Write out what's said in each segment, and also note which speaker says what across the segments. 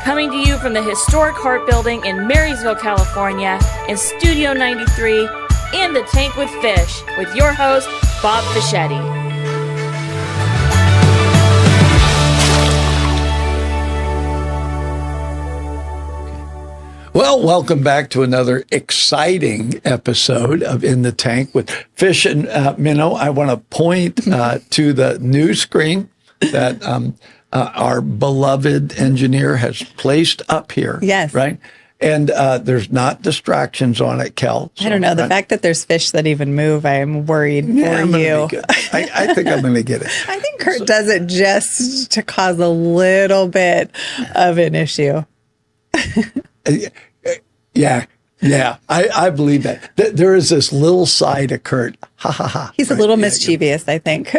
Speaker 1: Coming to you from the historic Hart Building in Marysville, California, in Studio 93, in the Tank with Fish, with your host, Bob Fischetti.
Speaker 2: Well, welcome back to another exciting episode of In the Tank with Fish and Minnow. I want to point to the new screen that our beloved engineer has placed up here.
Speaker 3: Yes.
Speaker 2: Right? And there's not distractions on it, Kel.
Speaker 3: So I don't know. The fact that there's fish that even move, I'm worried for you.
Speaker 2: I think I'm going to get it.
Speaker 3: I think Kurt does it just to cause a little bit of an issue.
Speaker 2: Yeah. I believe that. There is this little side of Kurt. Ha, ha, ha.
Speaker 3: He's a little mischievous, I think.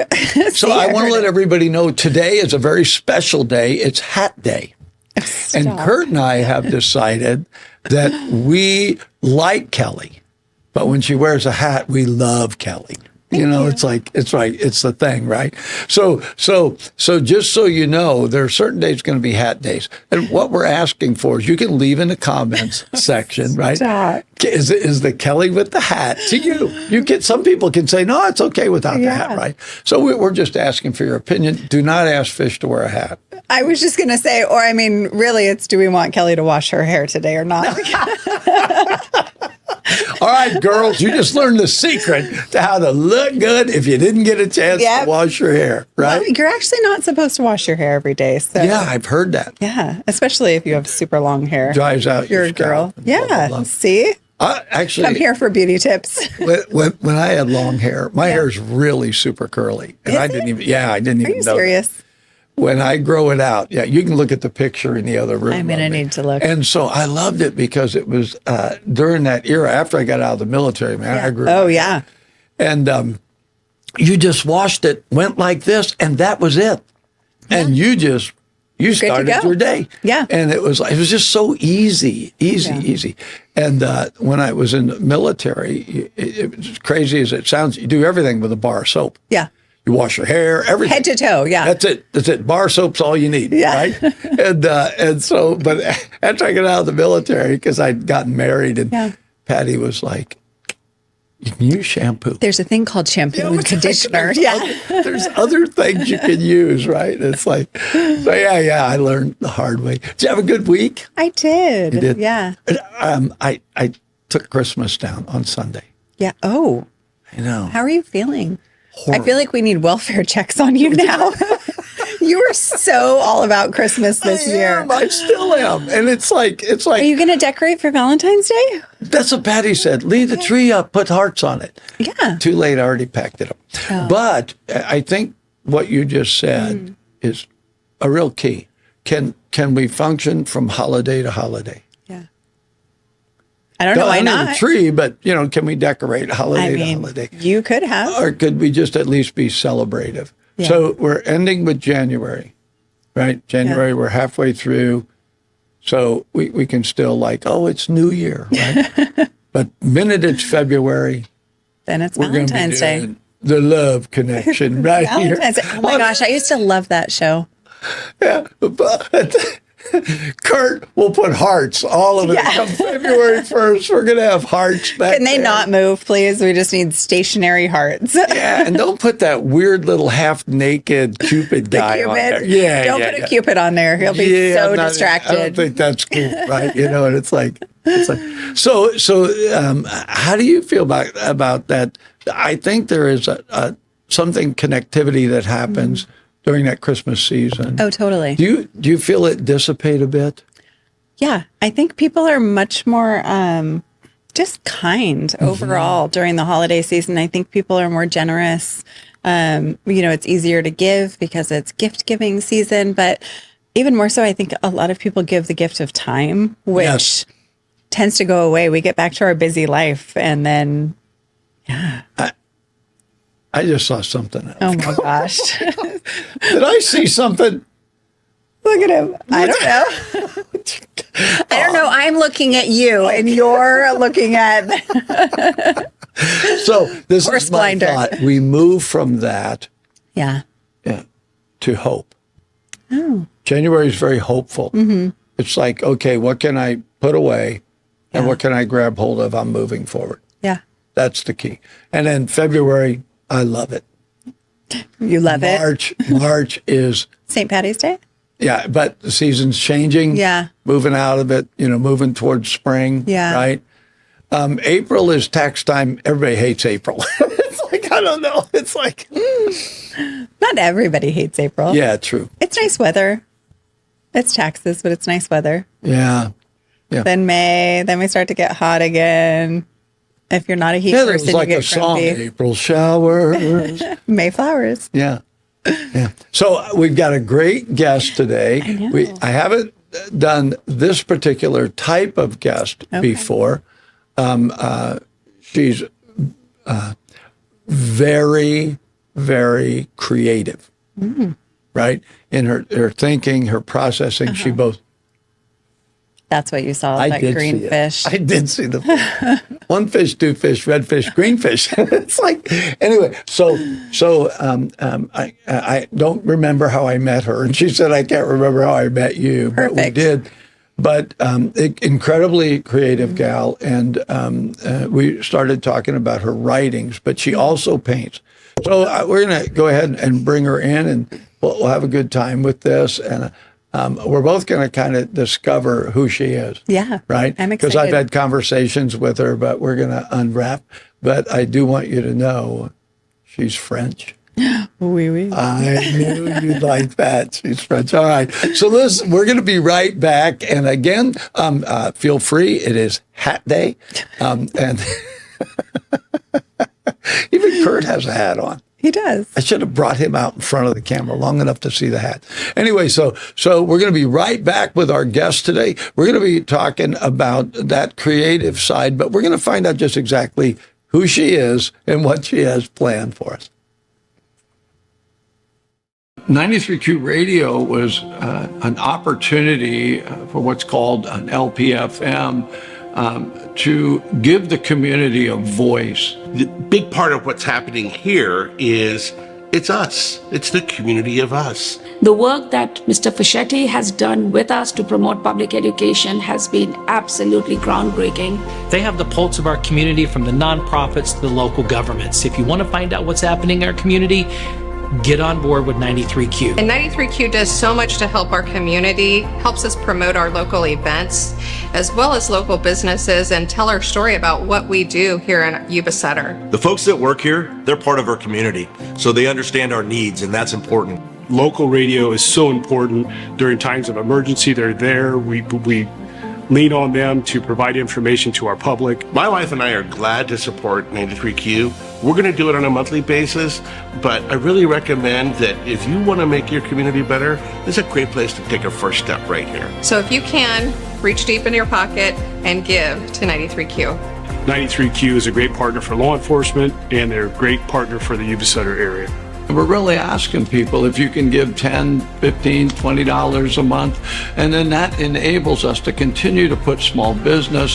Speaker 2: So I want to let everybody know today is a very special day. It's Hat Day.
Speaker 3: Stop.
Speaker 2: And Kurt and I have decided that we like Kelly, but when she wears a hat, we love Kelly. You know, it's like, it's right. It's the thing, right? So just so you know, there are certain days going to be hat days. And what we're asking for is you can leave in the comments section, right?
Speaker 3: Stop.
Speaker 2: Is the Kelly with the hat to you? Some people can say, no, it's okay without the hat, right? So we're just asking for your opinion. Do not ask Fish to wear a hat.
Speaker 3: I was just going to say, or I mean, really, it's do we want Kelly to wash her hair today or not?
Speaker 2: All right, girls, you just learned the secret to how to look good if you didn't get a chance to wash your hair, right?
Speaker 3: Well, you're actually not supposed to wash your hair every day. So.
Speaker 2: Yeah, I've heard that.
Speaker 3: Yeah, especially if you have super long hair.
Speaker 2: Dries out
Speaker 3: your girl. Yeah, blah, blah, blah. See?
Speaker 2: Actually,
Speaker 3: I'm here for beauty tips.
Speaker 2: when I had long hair, my hair is really super curly. And I didn't even know. Are you
Speaker 3: serious?
Speaker 2: When I grow it out, you can look at the picture in the other room.
Speaker 3: I'm going to need to look.
Speaker 2: And so I loved it because it was during that era, after I got out of the military, man, I grew
Speaker 3: Oh, yeah.
Speaker 2: And you just washed it, went like this, and that was it. Yeah. And you started your day.
Speaker 3: Yeah.
Speaker 2: And it was just so easy. And when I was in the military, it was crazy as it sounds, you do everything with a bar of soap.
Speaker 3: Yeah.
Speaker 2: You wash your hair, everything.
Speaker 3: Head to toe, yeah.
Speaker 2: That's it. Bar soap's all you need, right? And so, but after I got out of the military, because I'd gotten married, and Patty was like, you can use shampoo.
Speaker 3: There's a thing called shampoo and conditioner.
Speaker 2: There's other things you can use, right? It's like, so I learned the hard way. Did you have a good week?
Speaker 3: I did.
Speaker 2: You did?
Speaker 3: Yeah.
Speaker 2: I took Christmas down on Sunday.
Speaker 3: Yeah. Oh.
Speaker 2: I know.
Speaker 3: How are you feeling?
Speaker 2: Horrible.
Speaker 3: I feel like we need welfare checks on you now. You were so all about Christmas this year.
Speaker 2: I still am. And it's like.
Speaker 3: Are you going to decorate for Valentine's Day?
Speaker 2: That's what Patty said. Leave the tree up, put hearts on it.
Speaker 3: Yeah.
Speaker 2: Too late, I already packed it up. Oh. But I think what you just said is a real key. Can we function from holiday to holiday?
Speaker 3: I don't know why not.
Speaker 2: The tree, but can we decorate holiday to holiday?
Speaker 3: You could have.
Speaker 2: Or could we just at least be celebrative? Yeah. So we're ending with January, right? January, we're halfway through. So we can still it's New Year, right? But minute it's February,
Speaker 3: then it's Valentine's Day.
Speaker 2: The love connection, right here.
Speaker 3: Oh my gosh, I used to love that show.
Speaker 2: Yeah, but Kurt will put hearts all over it. Come February 1st, we're going to have hearts back
Speaker 3: Can they
Speaker 2: there.
Speaker 3: not move, please? We just need stationary hearts.
Speaker 2: Yeah, and don't put that weird little half-naked Cupid guy on there. Yeah,
Speaker 3: don't put a Cupid on there. He'll be so distracted.
Speaker 2: I don't think that's cool, right? And it's like so. How do you feel about that? I think there is something connectivity that happens during that Christmas season.
Speaker 3: Oh, totally.
Speaker 2: Do you feel it dissipate a bit?
Speaker 3: Yeah, I think people are much more just kind overall during the holiday season. I think people are more generous. It's easier to give because it's gift giving season, but even more so, I think a lot of people give the gift of time, which tends to go away. We get back to our busy life and then,
Speaker 2: I just saw something else.
Speaker 3: Oh my gosh.
Speaker 2: Did I see something?
Speaker 3: Look at him. I don't know. I don't know. I'm looking at you and you're looking at.
Speaker 2: So this is my thought. We move from that
Speaker 3: to
Speaker 2: hope. Oh. January is very hopeful. it's like, okay, what can I put away and what can I grab hold of? I'm moving forward.
Speaker 3: Yeah.
Speaker 2: That's the key. And then February, I love it.
Speaker 3: You love
Speaker 2: March is
Speaker 3: St. Patty's Day?
Speaker 2: Yeah, but the season's changing.
Speaker 3: Yeah.
Speaker 2: Moving out of it, moving towards spring.
Speaker 3: Yeah.
Speaker 2: Right. April is tax time. Everybody hates April. It's like, I don't know. It's like,
Speaker 3: Not everybody hates April.
Speaker 2: yeah, true.
Speaker 3: It's nice weather. It's taxes, but it's nice weather.
Speaker 2: Yeah.
Speaker 3: Then May, then we start to get hot again. If you're not a heat
Speaker 2: Yeah,
Speaker 3: person,
Speaker 2: there's like
Speaker 3: you
Speaker 2: a
Speaker 3: get
Speaker 2: song,
Speaker 3: grumpy.
Speaker 2: April showers.
Speaker 3: Mayflowers.
Speaker 2: Yeah. Yeah. So we've got a great guest today.
Speaker 3: I know.
Speaker 2: I haven't done this particular type of guest before. She's very, very creative, right? In her thinking, her processing. She both.
Speaker 3: That's what you saw,
Speaker 2: I
Speaker 3: that
Speaker 2: did
Speaker 3: green
Speaker 2: see it.
Speaker 3: fish.
Speaker 2: I did see the fish. One fish, two fish, red fish, green fish. It's like, anyway, so I don't remember how I met her. And she said, I can't remember how I met you, but we
Speaker 3: Perfect.
Speaker 2: did. But incredibly creative gal. And we started talking about her writings, but she also paints. So we're going to go ahead and bring her in, and we'll have a good time with this. And we're both going to kind of discover who she is.
Speaker 3: Yeah.
Speaker 2: Right?
Speaker 3: I'm
Speaker 2: Because I've
Speaker 3: excited.
Speaker 2: had conversations with her, but we're going to unwrap. But I do want you to know she's French.
Speaker 3: Oui, oui.
Speaker 2: I knew you'd like that. She's French. All right. So listen, we're going to be right back. And again, feel free. It is hat day. And even Kurt has a hat on.
Speaker 3: He does.
Speaker 2: I should have brought him out in front of the camera long enough to see the hat. Anyway, so we're going to be right back with our guest today. We're going to be talking about that creative side, but we're going to find out just exactly who she is and what she has planned for us. 93Q Radio was an opportunity for what's called an LPFM to give the community a voice.
Speaker 4: The big part of what's happening here is it's us. It's the community of us.
Speaker 5: The work that Mr. Fischetti has done with us to promote public education has been absolutely groundbreaking.
Speaker 6: They have the pulse of our community, from the nonprofits to the local governments. If you want to find out what's happening in our community, get on board with 93Q.
Speaker 7: And 93Q does so much to help our community, helps us promote our local events, as well as local businesses, and tell our story about what we do here in Yuba Sutter.
Speaker 8: The folks that work here, they're part of our community, so they understand our needs, and that's important.
Speaker 9: Local radio is so important during times of emergency. They're there. We lean on them to provide information to our public.
Speaker 4: My wife and I are glad to support 93Q. We're going to do it on a monthly basis, but I really recommend that if you want to make your community better, this is a great place to take a first step right here.
Speaker 7: So if you can, reach deep in your pocket and give to 93Q.
Speaker 9: 93Q is a great partner for law enforcement, and they're a great partner for the Yuba Sutter area.
Speaker 2: We're really asking people if you can give $10, $15, $20 a month, and then that enables us to continue to put small business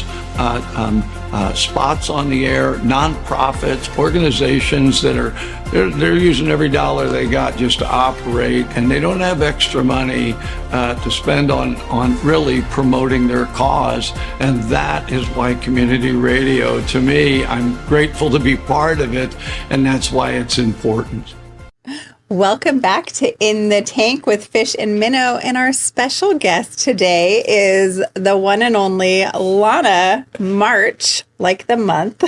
Speaker 2: spots on the air, nonprofits, organizations that are they're using every dollar they got just to operate, and they don't have extra money to spend on really promoting their cause. And that is why community radio, to me, I'm grateful to be part of it, and that's why it's important.
Speaker 3: Welcome back to In the Tank with Fish and Minnow. And our special guest today is the one and only Lana March, like the month.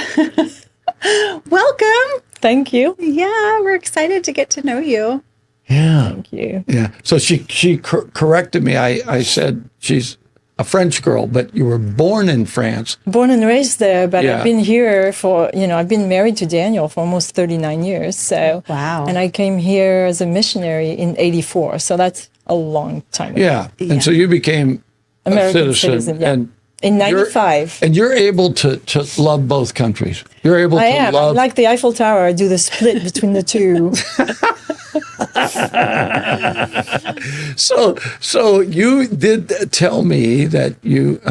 Speaker 3: Welcome.
Speaker 10: Thank you.
Speaker 3: Yeah, we're excited to get to know you.
Speaker 2: Yeah.
Speaker 10: Thank you.
Speaker 2: Yeah. So she corrected me. I said she's a French girl, but you were born in France.
Speaker 10: Born and raised there, but
Speaker 2: Yeah.
Speaker 10: I've been here for, I've been married to Daniel for almost 39 years. So,
Speaker 3: Wow.
Speaker 10: And I came here as a missionary in 84. So that's a long time ago.
Speaker 2: Yeah. And so you became
Speaker 10: American
Speaker 2: a
Speaker 10: citizen, yeah.
Speaker 2: And
Speaker 10: In
Speaker 2: you're-
Speaker 10: 95.
Speaker 2: And you're able to love both countries. You're able
Speaker 10: I
Speaker 2: to
Speaker 10: am.
Speaker 2: love.
Speaker 10: Like the Eiffel Tower, I do the split between the two.
Speaker 2: So you did tell me that you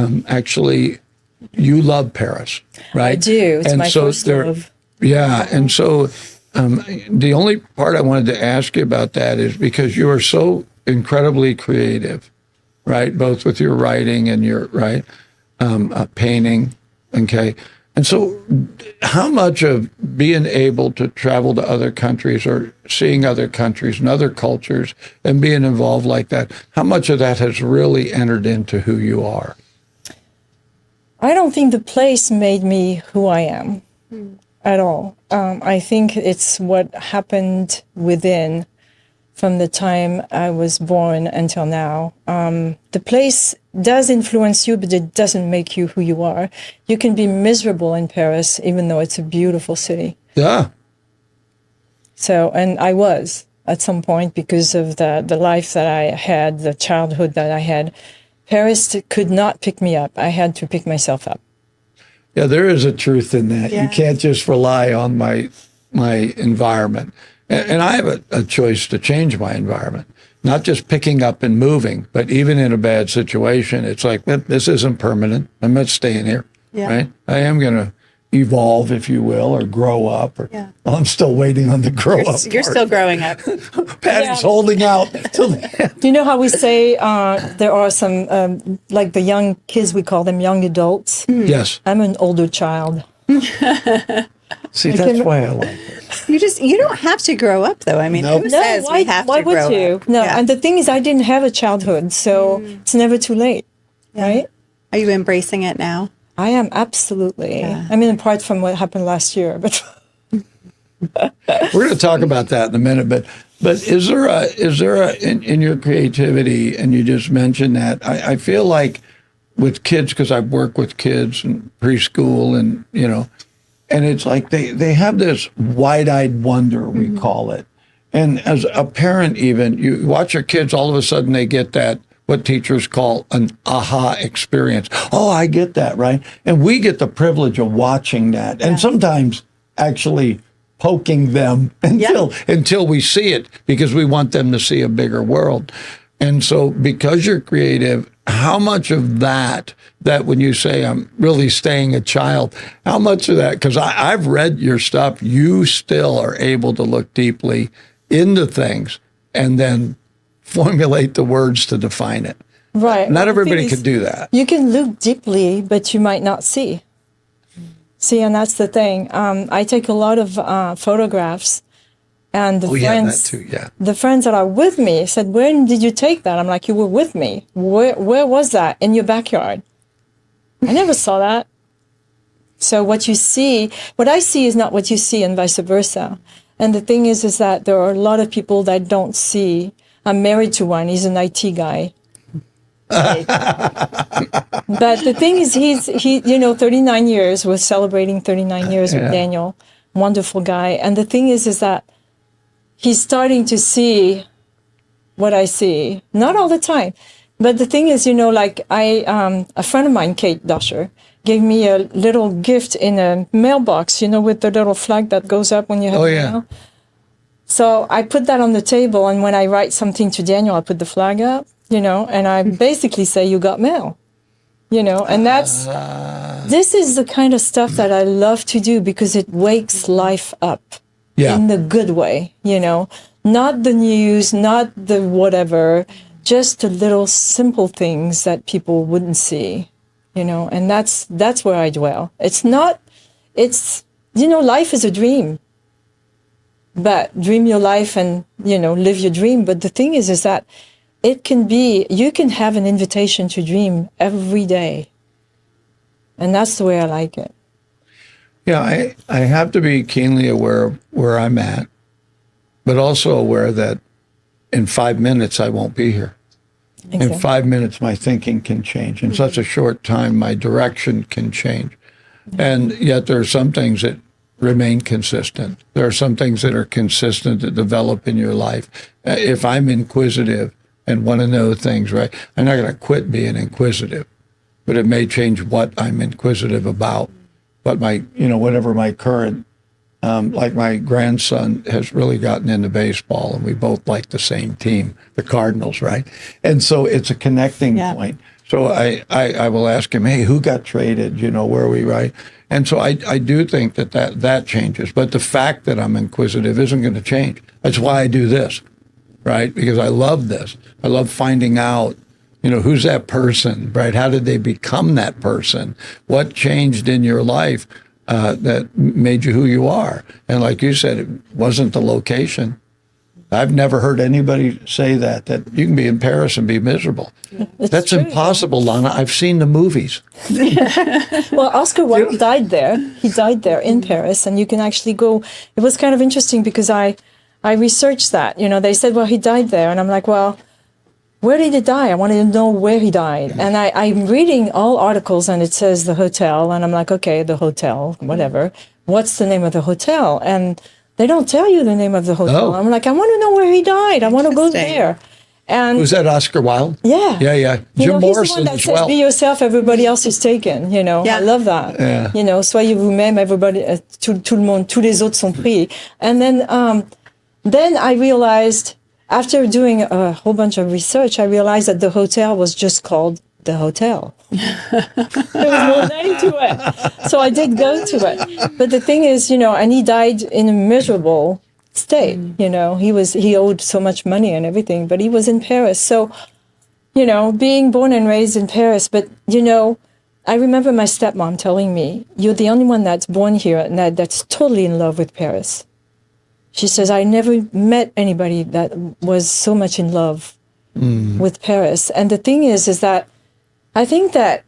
Speaker 2: you love Paris, right?
Speaker 10: I do. It's
Speaker 2: And
Speaker 10: my
Speaker 2: so
Speaker 10: first
Speaker 2: there-
Speaker 10: love.
Speaker 2: Yeah, and so the only part I wanted to ask you about that is because you are so incredibly creative, right? Both with your writing and your painting. Okay. And so how much of being able to travel to other countries or seeing other countries and other cultures and being involved like that, how much of that has really entered into who you are?
Speaker 10: I don't think the place made me who I am at all. I think it's what happened within from the time I was born until now. The place does influence you, but it doesn't make you who you are. You can be miserable in Paris, even though it's a beautiful city.
Speaker 2: Yeah.
Speaker 10: So, and I was at some point because of the life that I had, the childhood that I had. Paris could not pick me up. I had to pick myself up.
Speaker 2: Yeah, there is a truth in that.
Speaker 3: Yeah.
Speaker 2: You can't just rely on my environment. And I have a choice to change my environment, not just picking up and moving, but even in a bad situation, it's like, this isn't permanent. I'm not staying here, right? I am going to evolve, if you will, or grow up. Or, well, I'm still waiting on the grow up.
Speaker 3: You're still growing up.
Speaker 2: Patty's holding out till the end.
Speaker 10: Do you know how we say there are some, like the young kids, we call them young adults?
Speaker 2: Yes.
Speaker 10: I'm an older child.
Speaker 2: See, that's why I like it.
Speaker 3: You don't have to grow up, though. I mean, who says we have to grow
Speaker 10: would you?
Speaker 3: up?
Speaker 10: No,
Speaker 3: Yeah.
Speaker 10: and the thing is, I didn't have a childhood, so it's never too late, right?
Speaker 3: Are you embracing it now?
Speaker 10: I am, absolutely.
Speaker 3: Yeah.
Speaker 10: I mean, apart from what happened last year, but
Speaker 2: We're going to talk about that in a minute, but is there a in your creativity, and you just mentioned that, I feel like with kids, because I've worked with kids in preschool and, and it's like they have this wide-eyed wonder, we call it. And as a parent even, you watch your kids, all of a sudden they get that, what teachers call an aha experience. Oh, I get that, right? And we get the privilege of watching that. And sometimes actually poking them until we see it, because we want them to see a bigger world. And so because you're creative, how much of that when you say I'm really staying a child, how much of that, because I've read your stuff, you still are able to look deeply into things and then formulate the words to define it.
Speaker 10: right.
Speaker 2: Not
Speaker 10: The
Speaker 2: everybody
Speaker 10: thing
Speaker 2: can
Speaker 10: is,
Speaker 2: do that.
Speaker 10: You can look deeply, but you might not see. See, and that's the thing. I take a lot of photographs, and the friends,
Speaker 2: that too, yeah.
Speaker 10: the friends that are with me said, "When did you take that?" I'm like, "You were with me. Where was that? In your backyard." I never saw that. So what I see is not what you see, and vice versa. And the thing is that there are a lot of people that don't see. I'm married to one. He's an IT guy. But the thing is, he 39 years. We're celebrating 39 years with Daniel. Wonderful guy. And the thing is that he's starting to see what I see. Not all the time. But the thing is, like a friend of mine, Kate Dusher, gave me a little gift in a mailbox, with the little flag that goes up when you have mail. So I put that on the table, and when I write something to Daniel, I put the flag up, and I basically say, "You got mail," and this is the kind of stuff that I love to do, because it wakes life up in the good way, not the news, not the whatever, just the little simple things that people wouldn't see, and that's where I dwell. Life is a dream. But dream your life and, live your dream. But the thing is that you can have an invitation to dream every day. And that's the way I like it.
Speaker 2: Yeah, I have to be keenly aware of where I'm at, but also aware that in 5 minutes I won't be here.
Speaker 10: Exactly.
Speaker 2: In 5 minutes, my thinking can change. In such a short time, my direction can change. And yet there are some things that remain consistent. There are some things that are consistent that develop in your life. If I'm inquisitive and want to know things, right, I'm not going to quit being inquisitive, but it may change what I'm inquisitive about. But whatever my current, like my grandson has really gotten into baseball, and we both like the same team, the Cardinals, right? And so it's a connecting point. So I will ask him, hey, who got traded? Where are we, right? And so I do think that changes. But the fact that I'm inquisitive isn't going to change. That's why I do this, right? Because I love this. I love finding out who's that person, right? How did they become that person? What changed in your life that made you who you are? And like you said, it wasn't the location. I've never heard anybody say that you can be in Paris and be miserable. That's true. Impossible, Lana. I've seen the movies.
Speaker 10: Well, Oscar Wilde died there. He died there in Paris, and you can actually go. It was kind of interesting because I researched that. They said, well, he died there. And I'm like, well, where did he die? I wanted to know where he died. And I'm reading all articles, and it says the hotel. And I'm like, okay, the hotel, whatever. What's the name of the hotel? And they don't tell you the name of the hotel. Oh. I'm like, I want to know where he died. I want to go there. And
Speaker 2: was that Oscar Wilde?
Speaker 10: Yeah.
Speaker 2: Yeah. Jim Morrison
Speaker 10: he's the one that says, be yourself, everybody else is taken. I love that. Yeah. Soyez vous-même, everybody, tout le monde, tous les autres sont pris. And then I realized, after doing a whole bunch of research, I realized that the hotel was just called the hotel. There was no name to it. So I did go to it. But the thing is, and he died in a miserable state. He owed so much money and everything, but he was in Paris. So, being born and raised in Paris, but, I remember my stepmom telling me, you're the only one that's born here and that's totally in love with Paris. She says, I never met anybody that was so much in love with Paris. And the thing is that I think that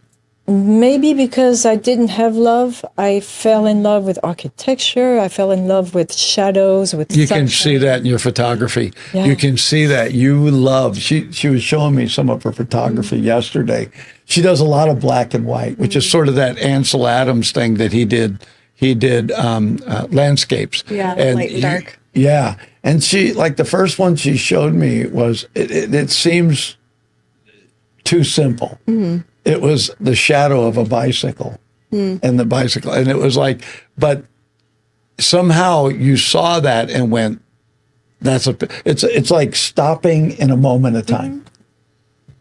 Speaker 10: maybe because I didn't have love, I fell in love with architecture. I fell in love with shadows, with
Speaker 2: You
Speaker 10: sunshine.
Speaker 2: can see that in your photography.
Speaker 10: Yeah.
Speaker 2: You can see that you love. She was showing me some of her photography yesterday. She does a lot of black and white, which is sort of that Ansel Adams thing that he did. He did landscapes.
Speaker 3: Yeah, and light and dark.
Speaker 2: Yeah. And she, like the first one she showed me was, it seems too simple. Mm-hmm. It was the shadow of a bicycle and the bicycle. And it was like, but somehow you saw that and went, it's like stopping in a moment of time. Mm-hmm.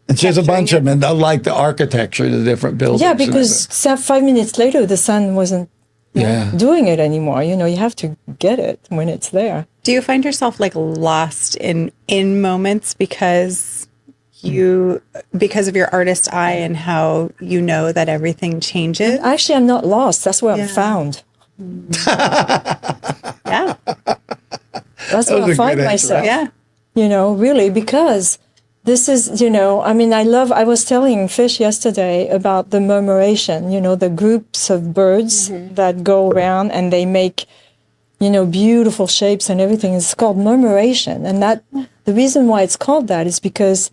Speaker 2: And she has a bunch of them, and I like the architecture, the different buildings.
Speaker 10: Yeah, because 5 minutes later, the sun wasn't doing it anymore. You have to get it when it's there.
Speaker 3: Do you find yourself lost in moments because of your artist eye and how that everything changes?
Speaker 10: Actually, I'm not lost. That's where I'm found.
Speaker 3: Yeah.
Speaker 10: That's where I find myself.
Speaker 3: Yeah.
Speaker 10: Really, because this is, I was telling Fish yesterday about the murmuration, the groups of birds that go around and they make, beautiful shapes and everything. It's called murmuration. And the reason why it's called that is because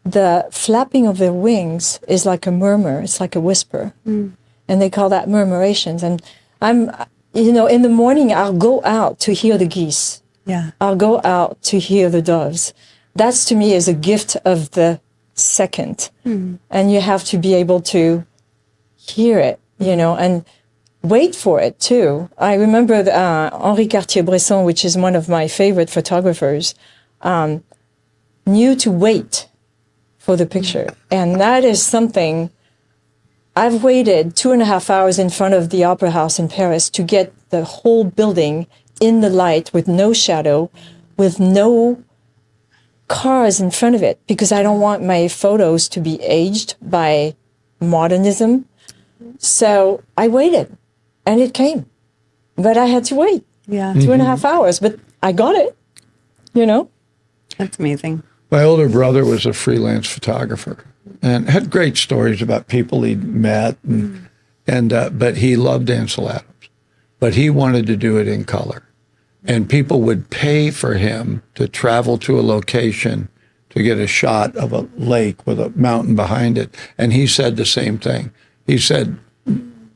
Speaker 10: the flapping of their wings is like a murmur. It's like a whisper. And they call that murmurations. And I'm, in the morning, I'll go out to hear the geese.
Speaker 3: Yeah.
Speaker 10: I'll go out to hear the doves. That's, to me, is a gift of the second. And you have to be able to hear it, and wait for it, too. I remember Henri Cartier-Bresson, which is one of my favorite photographers, knew to wait for the picture. And that is something. I've waited 2.5 hours in front of the Opera House in Paris to get the whole building in the light with no shadow, with no cars in front of it, because I don't want my photos to be aged by modernism. So I waited, and it came. But I had to wait 2.5 hours, but I got it,
Speaker 3: That's amazing.
Speaker 2: My older brother was a freelance photographer and had great stories about people he'd met, but he loved Ansel Adams. But he wanted to do it in color. And people would pay for him to travel to a location to get a shot of a lake with a mountain behind it. And he said the same thing. He said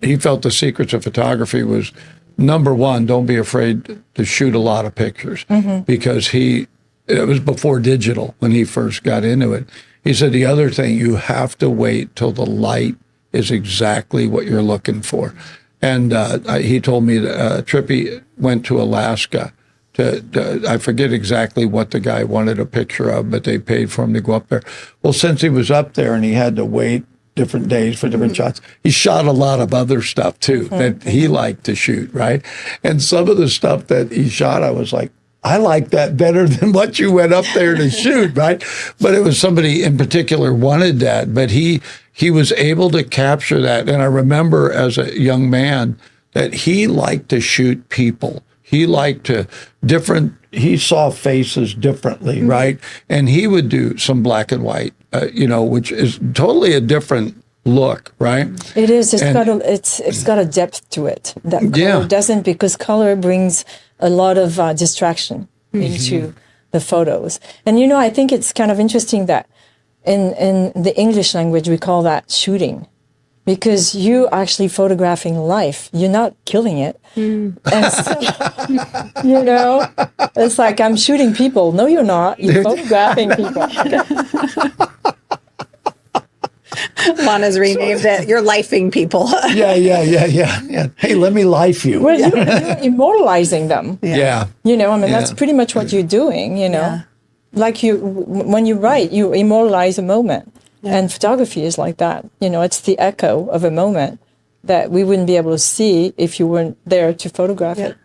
Speaker 2: he felt the secrets of photography was, number one, don't be afraid to shoot a lot of pictures, because it was before digital when he first got into it. He said the other thing, you have to wait till the light is exactly what you're looking for. And he told me Trippy went to Alaska I forget exactly what the guy wanted a picture of, but they paid for him to go up there. Well, since he was up there and he had to wait different days for different shots, he shot a lot of other stuff too that he liked to shoot, right? And some of the stuff that he shot, I was like, I like that better than what you went up there to shoot, right? But it was somebody in particular wanted that, but he was able to capture that. And I remember as a young man that he liked to shoot people. He liked to he saw faces differently, right? And he would do some black and white, which is totally a different look, right?
Speaker 10: It is. It's got a depth to it that color doesn't, because color brings a lot of distraction into the photos. And I think it's kind of interesting that in the English language we call that shooting, because you're actually photographing life. You're not killing it. And so, it's like, I'm shooting people. No, you're not. You're photographing people.
Speaker 3: Lana's renamed it. You're lifing people.
Speaker 2: Yeah. Hey, let me life you.
Speaker 10: Well, you're immortalizing them.
Speaker 2: Yeah.
Speaker 10: That's pretty much what you're doing, Like when you write, you immortalize a moment. Yeah. And photography is like that. It's the echo of a moment that we wouldn't be able to see if you weren't there to photograph it.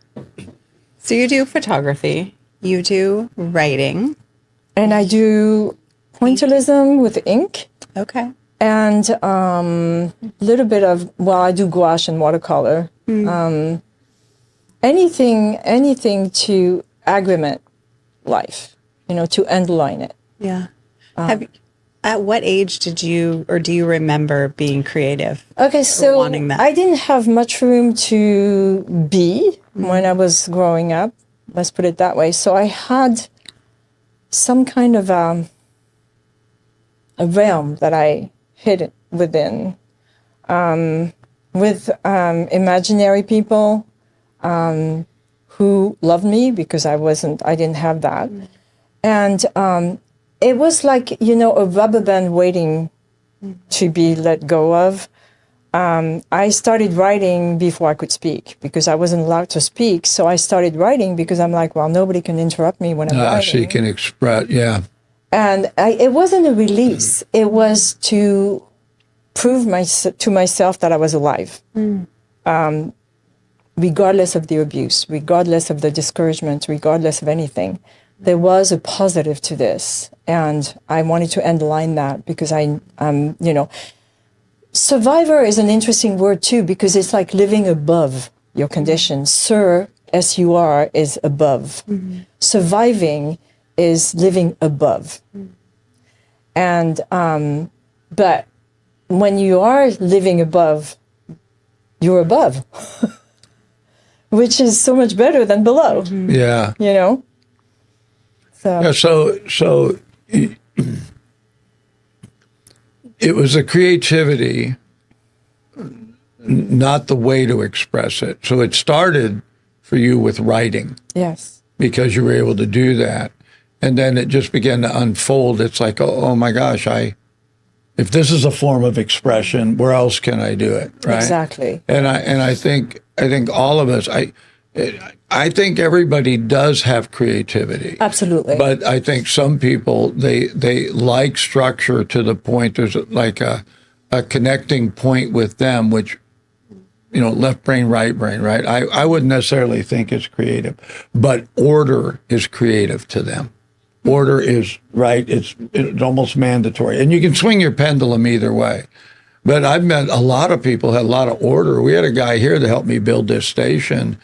Speaker 3: So you do photography, you do writing.
Speaker 10: And I do pointillism with ink.
Speaker 3: Okay.
Speaker 10: And a little bit of, I do gouache and watercolor. Anything to agreement life, to underline it.
Speaker 3: Yeah. At what age do you remember being creative?
Speaker 10: Okay, so
Speaker 3: wanting that?
Speaker 10: I didn't have much room to be when I was growing up. Let's put it that way. So I had some kind of a realm that I hid within, with imaginary people who loved me because I didn't have that, and it was like a rubber band waiting to be let go of. I started writing before I could speak because I wasn't allowed to speak. So I started writing because I'm like, nobody can interrupt me when I'm writing.
Speaker 2: So you can express, yeah.
Speaker 10: And it wasn't a release. It was to prove to myself that I was alive, regardless of the abuse, regardless of the discouragement, regardless of anything. There was a positive to this, and I wanted to underline that because survivor is an interesting word too, because it's like living above your condition. S-U-R is above. Surviving is living above. And, but when you are living above, you're above, which is so much better than below.
Speaker 2: Yeah. So it was a creativity, not the way to express it. So it started for you with writing.
Speaker 10: Yes.
Speaker 2: Because you were able to do that. And then it just began to unfold. It's like, oh my gosh, if this is a form of expression, where else can I do it? Right?
Speaker 10: Exactly.
Speaker 2: And I think all of us, I think everybody does have creativity.
Speaker 10: Absolutely.
Speaker 2: But I think some people, they like structure to the point there's like a connecting point with them, which, left brain, right brain, right? I wouldn't necessarily think it's creative, but order is creative to them. Order is, right, it's almost mandatory. And you can swing your pendulum either way. But I've met a lot of people who had a lot of order. We had a guy here that helped me build this station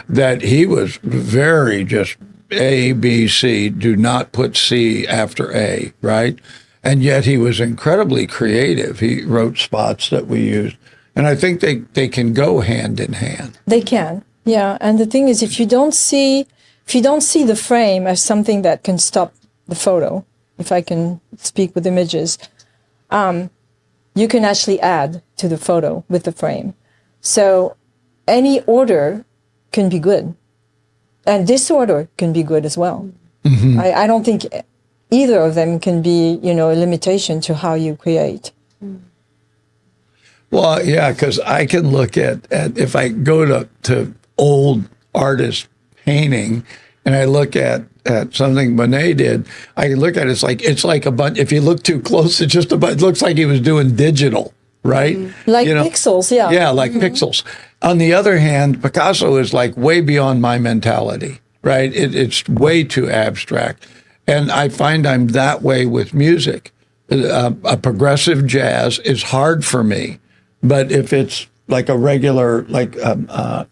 Speaker 2: that he was very just A, B, C, do not put C after A, right? And yet he was incredibly creative. He wrote spots that we used. And I think they can go hand in hand.
Speaker 10: They can, yeah. And the thing is, if you don't see the frame as something that can stop the photo, if I can speak with images, you can actually add to the photo with the frame. So any order can be good. And disorder can be good as well. Mm-hmm. I don't think either of them can be, a limitation to how you create.
Speaker 2: Well, yeah, because I can look at if I go to old artist painting and I look at something Monet did, I can look at it, it's like a bunch, if you look too close, it's just it looks like he was doing digital, right?
Speaker 10: Like pixels, yeah.
Speaker 2: Yeah, like pixels. On the other hand, Picasso is like way beyond my mentality. right? It's way too abstract. And I find I'm that way with music. A progressive jazz is hard for me, but if it's like a regular, like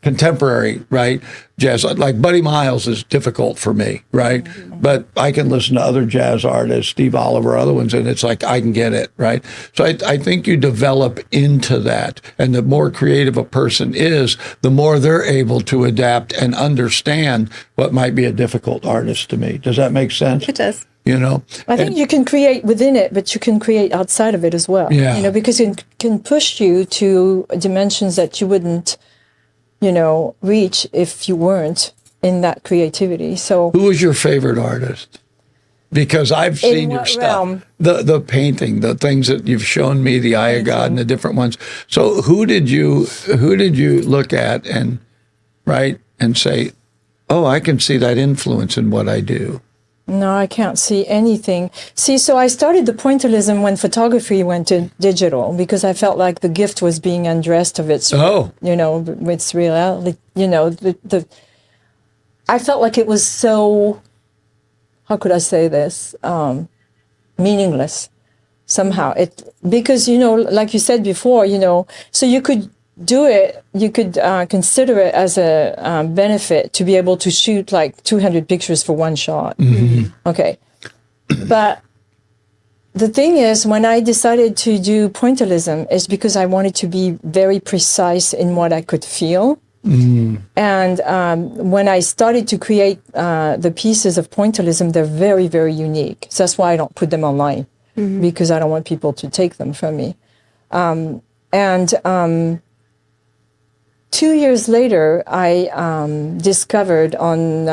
Speaker 2: contemporary, right, jazz, like Buddy Miles is difficult for me, right? But I can listen to other jazz artists, Steve Oliver, other ones, and it's like I can get it, right? So I think you develop into that, and the more creative a person is, the more they're able to adapt and understand what might be a difficult artist to me. Does that make sense?
Speaker 3: It does.
Speaker 2: You know,
Speaker 10: I think you can create within it, but you can create outside of it as well.
Speaker 2: Yeah.
Speaker 10: You know, because it can push you to dimensions that you wouldn't, you know, reach if you weren't in that creativity. So,
Speaker 2: who was your favorite artist? Because I've seen your stuff,
Speaker 10: realm?
Speaker 2: the painting, the things that you've shown me, the Eye of God and the different ones. So who did you look at and say, oh, I can see that influence in what I do?
Speaker 10: No, I can't see anything. See, so I started the pointillism when photography went to digital because I felt like the gift was being undressed of its, you know, its reality. You know, I felt like it was so, how could I say this, meaningless somehow. Because, you know, like you said before, you know, so you could do it, you could consider it as a benefit to be able to shoot like 200 pictures for one shot.
Speaker 2: Mm-hmm.
Speaker 10: Okay. But the thing is, when I decided to do pointillism, is because I wanted to be very precise in what I could feel.
Speaker 2: Mm-hmm.
Speaker 10: And when I started to create the pieces of pointillism, they're very, very unique. So that's why I don't put them online, because I don't want people to take them from me. 2 years later, I discovered on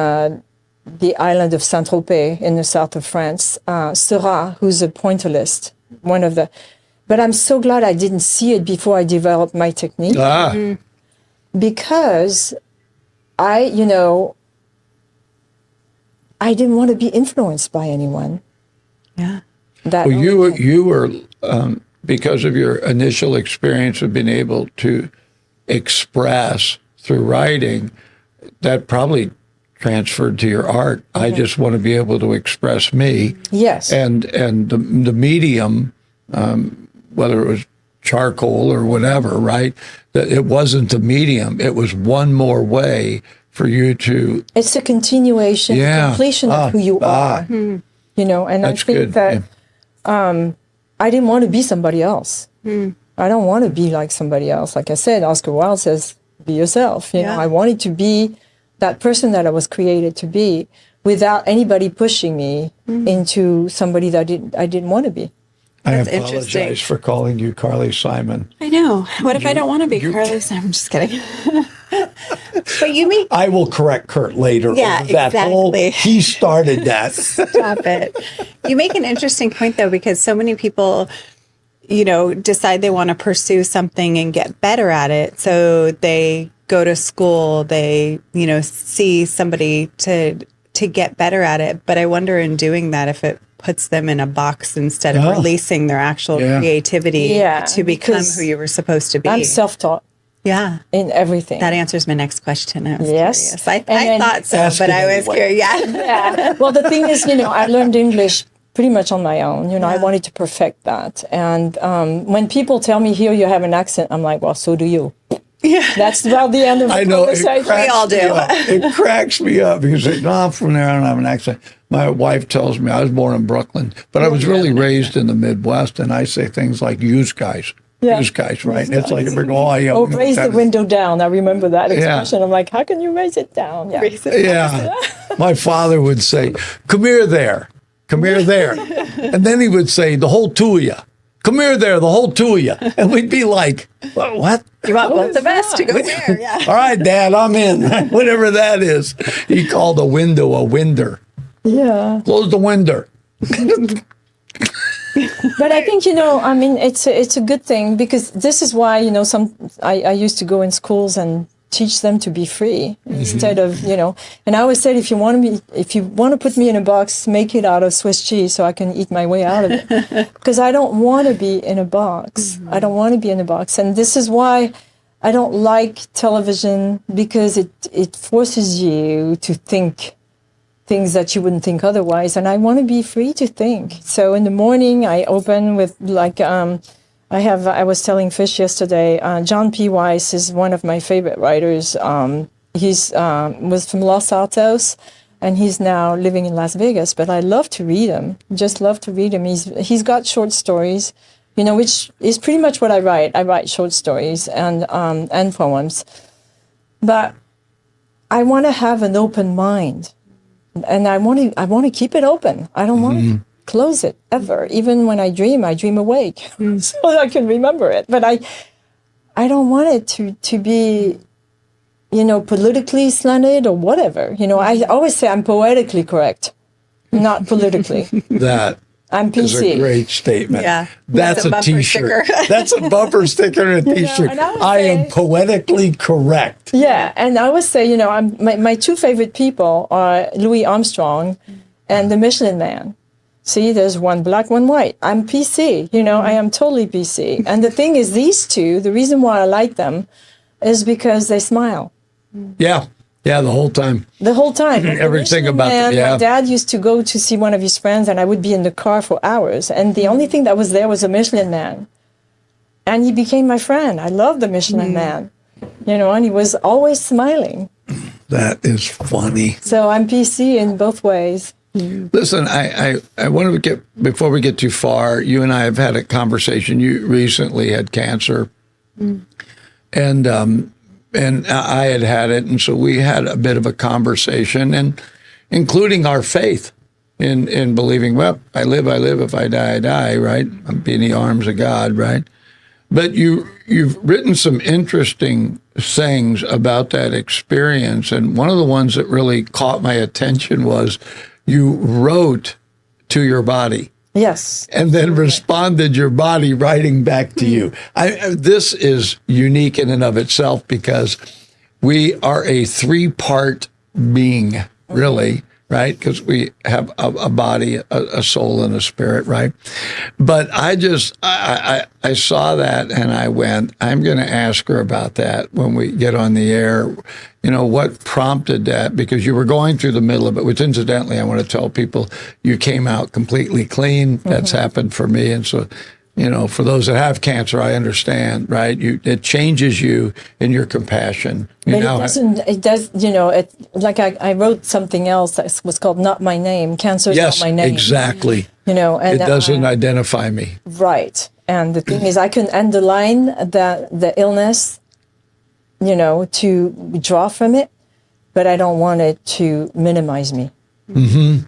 Speaker 10: the island of Saint-Tropez in the south of France, Seurat, who's a pointillist, but I'm so glad I didn't see it before I developed my technique. Because I didn't want to be influenced by anyone.
Speaker 3: Yeah.
Speaker 2: Well, you were because of your initial experience of being able to express through writing, that probably transferred to your art. I just want to be able to express me.
Speaker 10: Yes.
Speaker 2: And the medium, whether it was charcoal or whatever, right? That it wasn't the medium. It was one more way for you to.
Speaker 10: It's a continuation, completion of who you are. You know, and
Speaker 2: That's
Speaker 10: I think
Speaker 2: good.
Speaker 10: that I didn't want to be somebody else. I don't want to be like somebody else. Like I said, Oscar Wilde says, be yourself. You know, I wanted to be that person that I was created to be without anybody pushing me into somebody that I didn't want to be.
Speaker 3: That's
Speaker 2: I apologize
Speaker 3: interesting.
Speaker 2: for calling you Carly Simon.
Speaker 3: I know. What if I don't want to be Carly Simon? I'm just kidding. But you mean
Speaker 2: I will correct Kurt later.
Speaker 3: Yeah,
Speaker 2: over that
Speaker 3: exactly.
Speaker 2: he started that.
Speaker 3: Stop it. You make an interesting point, though, because so many people, you know, decide they want to pursue something and get better at it. So they go to school, they, you know, see somebody to get better at it. But I wonder in doing that if it puts them in a box instead of releasing their actual creativity to become who you were supposed to be.
Speaker 10: I'm self-taught.
Speaker 3: Yeah.
Speaker 10: In everything.
Speaker 3: That answers my next question. I was
Speaker 10: Yes.
Speaker 3: curious. I thought so, but I was curious. Yeah.
Speaker 10: Well, the thing is, you know, I learned English pretty much on my own. You know, I wanted to perfect that. And when people tell me, here you have an accent, I'm like, well, so do you. Yeah. That's about the end of the conversation.
Speaker 3: We all do.
Speaker 2: It cracks me up because no, I'm from there. I don't have an accent. My wife tells me I was born in Brooklyn, but I was really raised in the Midwest, and I say things like "use guys."
Speaker 10: Yeah.
Speaker 2: Use guys, right? It's like we're going, oh, yeah.
Speaker 10: Oh, raise the window down. I remember that expression.
Speaker 2: Yeah.
Speaker 10: I'm like, how can you raise it down? Yeah.
Speaker 2: Yeah. My father would say, come here there. Come here there. And then he would say, the whole two of you. Come here there, the whole two of you. And we'd be like, what?
Speaker 3: You want both of us to go there? Yeah.
Speaker 2: All right, Dad, I'm in. Whatever that is. He called a window a winder.
Speaker 10: Yeah.
Speaker 2: Close the window.
Speaker 10: But I think, you know, I mean, it's a good thing because this is why, you know, I used to go in schools and teach them to be free instead of, you know, and I always said, if you want to put me in a box, make it out of Swiss cheese so I can eat my way out of it. Because I don't want to be in a box. I don't want to be in a box. And this is why I don't like television because it forces you to think things that you wouldn't think otherwise. And I want to be free to think. So in the morning, I open with I was telling Fish yesterday, John P. Weiss is one of my favorite writers. He's was from Los Altos, and he's now living in Las Vegas. But I love to read him. Just love to read him. He's got short stories, which is pretty much what I write. I write short stories and poems. But I want to have an open mind, and I want to keep it open. I don't want to close it ever. Even when I dream awake, so I can remember it. But I don't want it to be, politically slanted or whatever. I always say I'm poetically correct, not politically.
Speaker 2: That
Speaker 10: I'm PC.
Speaker 2: is a great statement.
Speaker 3: Yeah.
Speaker 2: That's a T-shirt. That's a bumper sticker and a T-shirt. I am poetically correct.
Speaker 10: Yeah, and I always say, my two favorite people are Louis Armstrong and the Michelin Man. See, there's one black, one white. I'm PC. I am totally PC. And the thing is, these two, the reason why I like them is because they smile.
Speaker 2: Yeah. Yeah, the whole time.
Speaker 10: The whole time.
Speaker 2: Everything about them, yeah.
Speaker 10: My dad used to go to see one of his friends, and I would be in the car for hours. And the only thing that was there was a Michelin Man. And he became my friend. I love the Michelin Man. And he was always smiling.
Speaker 2: That is funny.
Speaker 10: So I'm PC in both ways.
Speaker 2: Listen, I want to get, before we get too far, you and I have had a conversation. You recently had cancer. And I had it, and so we had a bit of a conversation, and including our faith in believing, well, I live if I die, I die, right? I'm in the arms of God, right? But you've written some interesting things about that experience, and one of the ones that really caught my attention was you wrote to your body.
Speaker 10: Yes.
Speaker 2: And then responded your body writing back to you. This is unique in and of itself because we are a three-part being, really, right? Because we have a body, a soul, and a spirit, right? But I saw that and I went, I'm going to ask her about that when we get on the air. What prompted that? Because you were going through the middle of it, which incidentally, I want to tell people, you came out completely clean. That's happened for me. And so, for those that have cancer, I understand, right? It changes you in your compassion.
Speaker 10: It does, like I wrote something else that was called Not My Name. Cancer is not my name.
Speaker 2: Yes, exactly.
Speaker 10: And
Speaker 2: it doesn't identify me.
Speaker 10: Right. And the thing is, I can underline the illness, to draw from it, but I don't want it to minimize me.
Speaker 2: Mm-hmm.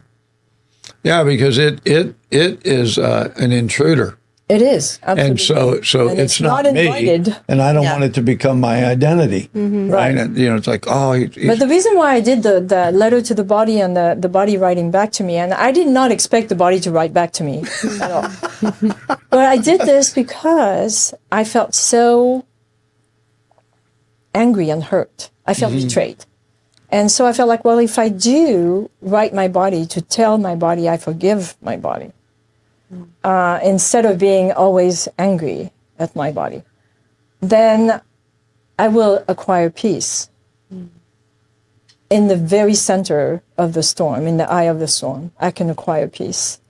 Speaker 2: Yeah, because it is an intruder.
Speaker 10: It is, absolutely.
Speaker 2: And so
Speaker 10: and
Speaker 2: it's not me,
Speaker 10: invited.
Speaker 2: And I don't want it to become my identity, right? And, it's like,
Speaker 10: But the reason why I did the letter to the body and the body writing back to me, and I did not expect the body to write back to me at all. But I did this because I felt so angry and hurt. I felt betrayed. And so I felt like, well, if I do write my body to tell my body I forgive my body, instead of being always angry at my body, then I will acquire peace in the very center of the storm, in the eye of the storm. I can acquire peace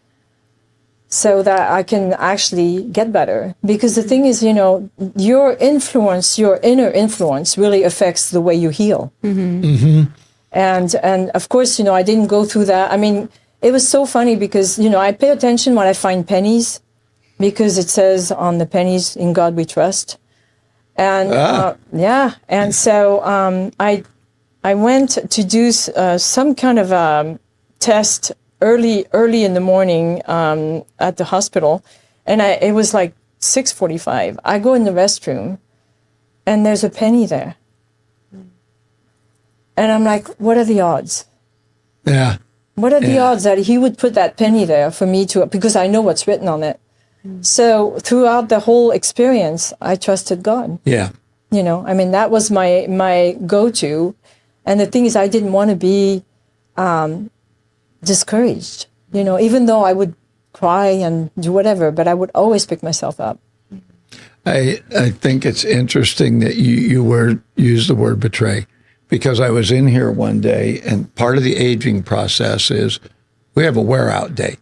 Speaker 10: so that I can actually get better. Because the thing is, your influence, your inner influence really affects the way you heal. And of course, I didn't go through that. I mean, it was so funny because, I pay attention when I find pennies because it says on the pennies, in God we trust. And and so I went to do some kind of test early in the morning at the hospital, and it was like 6:45. I go in the restroom, and there's a penny there. And I'm like, what are the odds?
Speaker 2: Yeah.
Speaker 10: What are the odds that he would put that penny there for me to, because I know what's written on it. So throughout the whole experience, I trusted God.
Speaker 2: Yeah.
Speaker 10: That was my go-to. And the thing is, I didn't want to be discouraged, even though I would cry and do whatever, but I would always pick myself up.
Speaker 2: I think it's interesting that you use the word betray, because I was in here one day, and part of the aging process is we have a wear out date.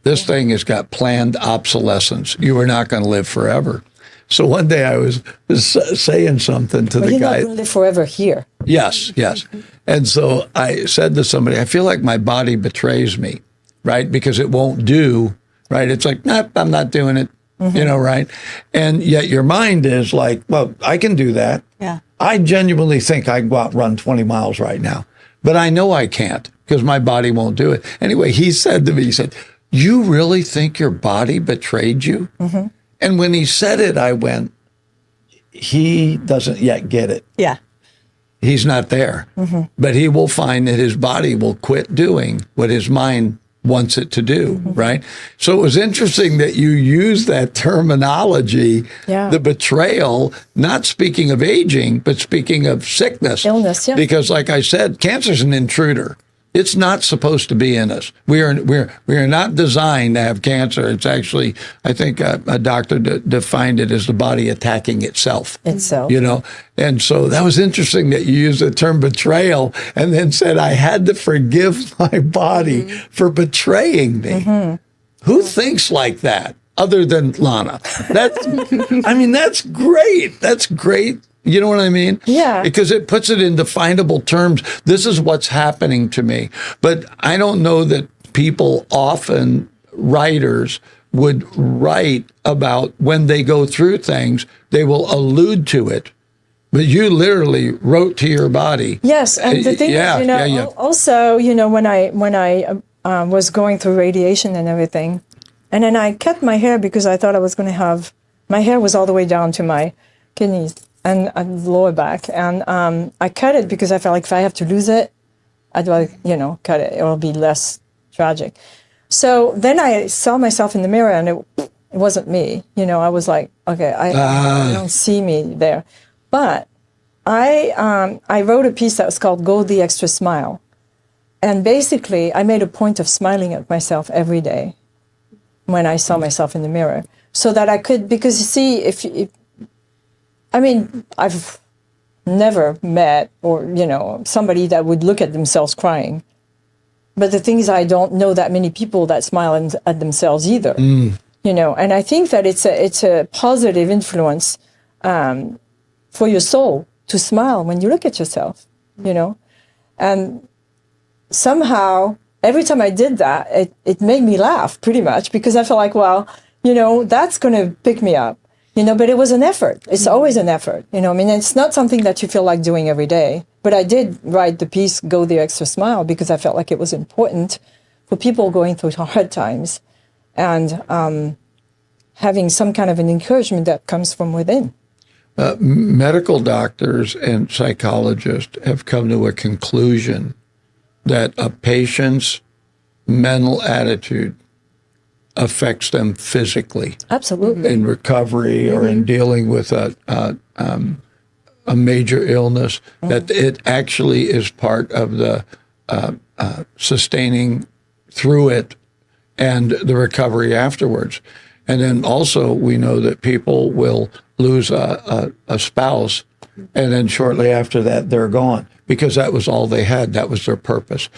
Speaker 2: This thing has got planned obsolescence. You are not going to live forever. So one day I was saying something to the guy.
Speaker 10: You're not going to live forever here.
Speaker 2: Yes. And so I said to somebody, I feel like my body betrays me, right? Because it won't do, right? It's like, nope, I'm not doing it, right? And yet your mind is like, well, I can do that.
Speaker 3: Yeah.
Speaker 2: I genuinely think I can go out and run 20 miles right now, but I know I can't because my body won't do it. Anyway, he said to me, he said, you really think your body betrayed you? Mm-hmm. And when he said it, I went, he doesn't yet get it.
Speaker 3: Yeah.
Speaker 2: He's not there. Mm-hmm. But he will find that his body will quit doing what his mind wants it to do, right? So it was interesting that you use that terminology, the betrayal, not speaking of aging, but speaking of sickness.
Speaker 10: Illness, yeah.
Speaker 2: Because like I said, cancer's an intruder. It's not supposed to be in us. We are not designed to have cancer. It's actually, I think a doctor defined it as the body attacking itself. And so that was interesting that you used the term betrayal and then said, I had to forgive my body for betraying me. Who thinks like that other than Lana? That's great. That's great. You know what I mean?
Speaker 10: Yeah.
Speaker 2: Because it puts it in definable terms. This is what's happening to me. But I don't know that people often, writers, would write about when they go through things, they will allude to it. But you literally wrote to your body.
Speaker 10: Yes, and the thing is, also, when I was going through radiation and everything, and then I cut my hair because I thought I was going to have, my hair was all the way down to my kidneys and lower back, and I cut it because I felt like if I have to lose it, I'd rather, cut it. It will be less tragic. So then I saw myself in the mirror, and it wasn't me. I was like, okay, I don't see me there. But I wrote a piece that was called "Go the Extra Smile," and basically I made a point of smiling at myself every day when I saw myself in the mirror, so that I could, because you see, I've never met somebody that would look at themselves crying. But the thing is, I don't know that many people that smile at themselves either. And I think that it's a positive influence for your soul to smile when you look at yourself, And somehow, every time I did that, it made me laugh pretty much, because I felt like, well, that's going to pick me up. But it was an effort. It's always an effort. It's not something that you feel like doing every day. But I did write the piece, Go the Extra Smile, because I felt like it was important for people going through hard times and having some kind of an encouragement that comes from within.
Speaker 2: Medical doctors and psychologists have come to a conclusion that a patient's mental attitude affects them physically.
Speaker 10: Absolutely.
Speaker 2: In recovery or in dealing with a major illness, that it actually is part of the sustaining through it and the recovery afterwards. And then also we know that people will lose a spouse, and then shortly after that they're gone, because that was all they had. That was their purpose.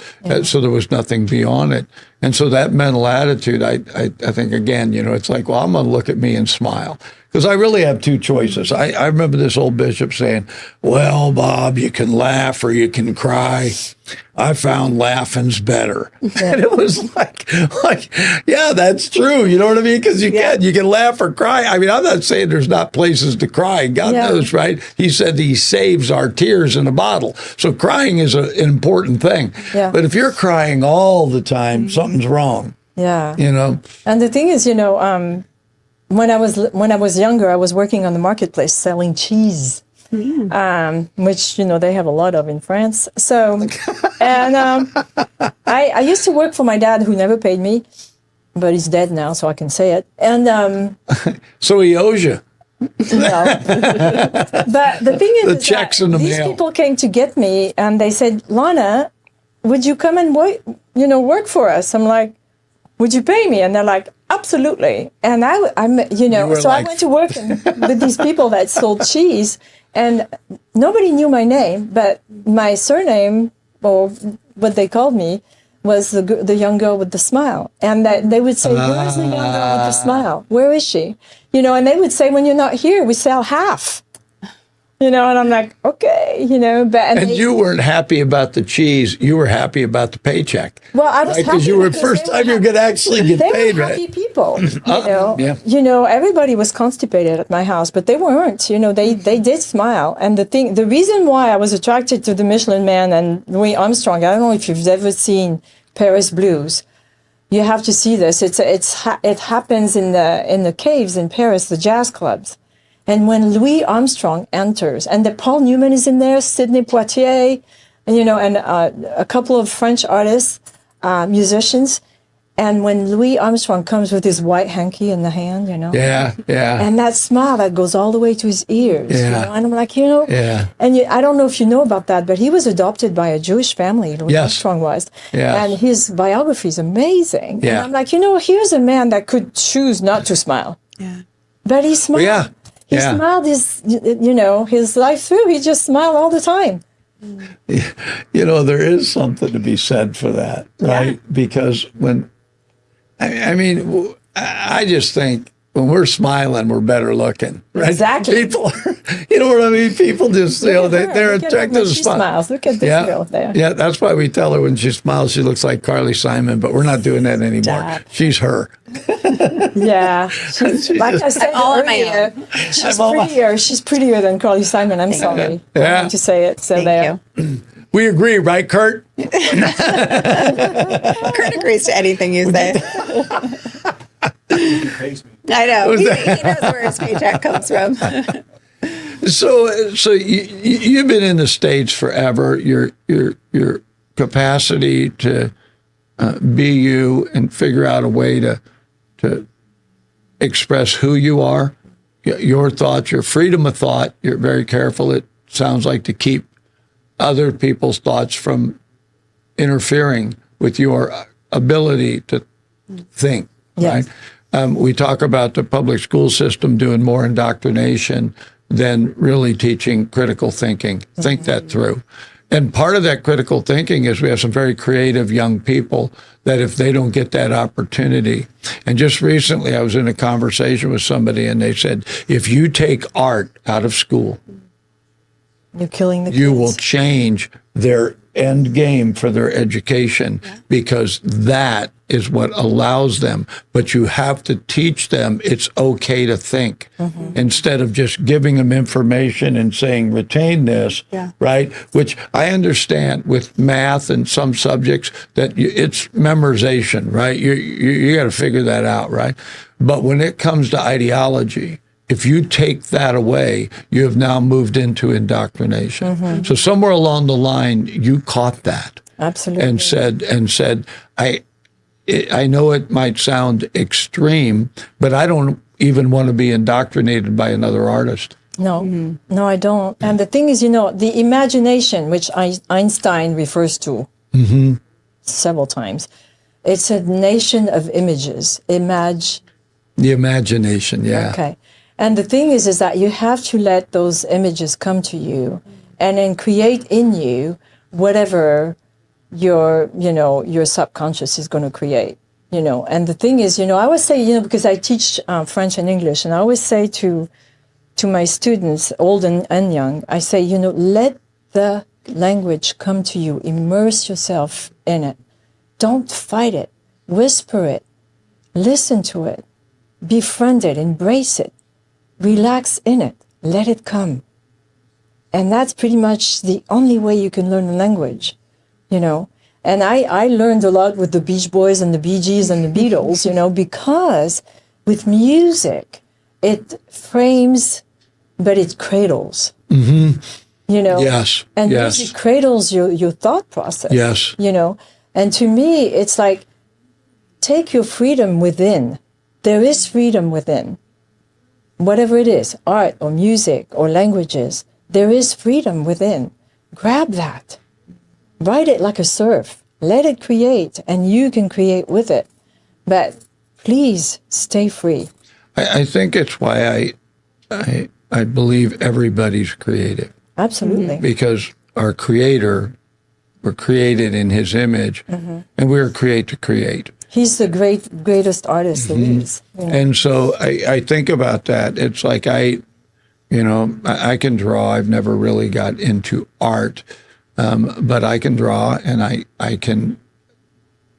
Speaker 2: So there was nothing beyond it. And so that mental attitude, I think, again, it's like, well, I'm going to look at me and smile. Because I really have two choices. I remember this old bishop saying, well, Bob, you can laugh or you can cry. I found laughing's better. And it was like, yeah, that's true. You know what I mean? Because you can laugh or cry. I'm not saying there's not places to cry. God knows, right? He said he saves our tears in a bottle. So crying is an important thing. Yeah. But if you're crying all the time, something's wrong.
Speaker 10: Yeah. And the thing is, when I was younger, I was working on the marketplace selling cheese, which they have a lot of in France. So, and I used to work for my dad, who never paid me, but he's dead now, so I can say it. And
Speaker 2: so he owes you.
Speaker 10: No. But the thing is,
Speaker 2: the checks in the
Speaker 10: these
Speaker 2: mail.
Speaker 10: people came to get me, and they said, "Lana, would you come and work for us?" I'm like, would you pay me? And they're like, absolutely. And I'm, so I went to work with these people that sold cheese, and nobody knew my name, but my surname, or what they called me, was the young girl with the smile. And that they would say, where's the young girl with the smile? Where is she? And they would say, when you're not here, we sell half. And I'm like, okay, but
Speaker 2: you weren't happy about the cheese. You were happy about the paycheck.
Speaker 10: Well, I was happy
Speaker 2: because you were first time you could actually get paid,
Speaker 10: right? They were happy people.
Speaker 2: Yeah.
Speaker 10: Everybody was constipated at my house, but they weren't. They did smile. And the reason why I was attracted to the Michelin Man and Louis Armstrong, I don't know if you've ever seen Paris Blues. You have to see this. It happens in the caves in Paris, the jazz clubs. And when Louis Armstrong enters, and that Paul Newman is in there, Sidney Poitier, and a couple of French artists, musicians, and when Louis Armstrong comes with his white hanky in the hand,
Speaker 2: Yeah.
Speaker 10: and that smile that goes all the way to his ears,
Speaker 2: Yeah.
Speaker 10: and I'm like,
Speaker 2: Yeah.
Speaker 10: and I don't know if you know about that, but he was adopted by a Jewish family, Louis
Speaker 2: Yes.
Speaker 10: Armstrong was,
Speaker 2: Yes.
Speaker 10: and his biography is amazing.
Speaker 2: Yeah.
Speaker 10: And I'm like, here's a man that could choose not to smile.
Speaker 3: Yeah.
Speaker 10: But he smiled.
Speaker 2: Yeah.
Speaker 10: He smiled his life through. He just smiled all the time.
Speaker 2: There is something to be said for that, right? Because I just think when we're smiling, we're better looking, right?
Speaker 10: Exactly.
Speaker 2: People, what I mean? People just, they're attracted to
Speaker 10: she
Speaker 2: smile.
Speaker 10: smiles. Look at this girl there.
Speaker 2: Yeah, that's why we tell her when she smiles, she looks like Carly Simon, but we're not doing that anymore.
Speaker 3: Stop.
Speaker 2: She's her.
Speaker 10: Yeah. Like I said
Speaker 3: all on my
Speaker 10: earlier, she's prettier than Carly Simon. I'm sorry. I have to say it. So
Speaker 3: Thank you.
Speaker 2: We agree, right, Kurt?
Speaker 3: Kurt agrees to anything you say. I know. He knows where his paycheck comes from.
Speaker 2: So you've been in the States forever. Your capacity to be you and figure out a way to express who you are, your thoughts, your freedom of thought. You're very careful. It sounds like to keep other people's thoughts from interfering with your ability to think.
Speaker 10: Yes.
Speaker 2: Right? We talk about the public school system doing more indoctrination than really teaching critical thinking. Think that through. And part of that critical thinking is we have some very creative young people that if they don't get that opportunity, and just recently I was in a conversation with somebody and they said, if you take art out of school,
Speaker 10: you're killing the kids.
Speaker 2: You will change their end game for their education because that is what allows them. But you have to teach them it's okay to think instead of just giving them information and saying, retain this, right? Which I understand with math and some subjects that it's memorization, right? You got to figure that out, right? But when it comes to ideology, if you take that away, you have now moved into indoctrination. So somewhere along the line, you caught that.
Speaker 10: Absolutely.
Speaker 2: And said, I know it might sound extreme, but I don't even want to be indoctrinated by another artist.
Speaker 10: No, no, I don't. And the thing is, the imagination, which Einstein refers to several times, it's a nation of images.
Speaker 2: The imagination, yeah.
Speaker 10: Okay. And the thing is that you have to let those images come to you and then create in you whatever your subconscious is going to create, And the thing is, I always say, because I teach French and English, and I always say to my students, old and young, I say, let the language come to you. Immerse yourself in it. Don't fight it. Whisper it. Listen to it. Befriend it. Embrace it. Relax in it. Let it come. And that's pretty much the only way you can learn a language, And I learned a lot with the Beach Boys and the Bee Gees and the Beatles, because with music, it frames, but it cradles.
Speaker 2: Yes.
Speaker 10: And music cradles your thought process.
Speaker 2: Yes.
Speaker 10: And to me, it's like, take your freedom within. There is freedom within. Whatever it is, art or music or languages, there is freedom within. Grab that. Ride it like a surf. Let it create, and you can create with it. but please stay free.
Speaker 2: I think it's why I believe everybody's creative.
Speaker 10: Absolutely.
Speaker 2: Because our Creator, we're created in His image, and we're created to create.
Speaker 10: He's the greatest artist there is. You know?
Speaker 2: And so I think about that. It's like I can draw. I've never really got into art, but I can draw, and I can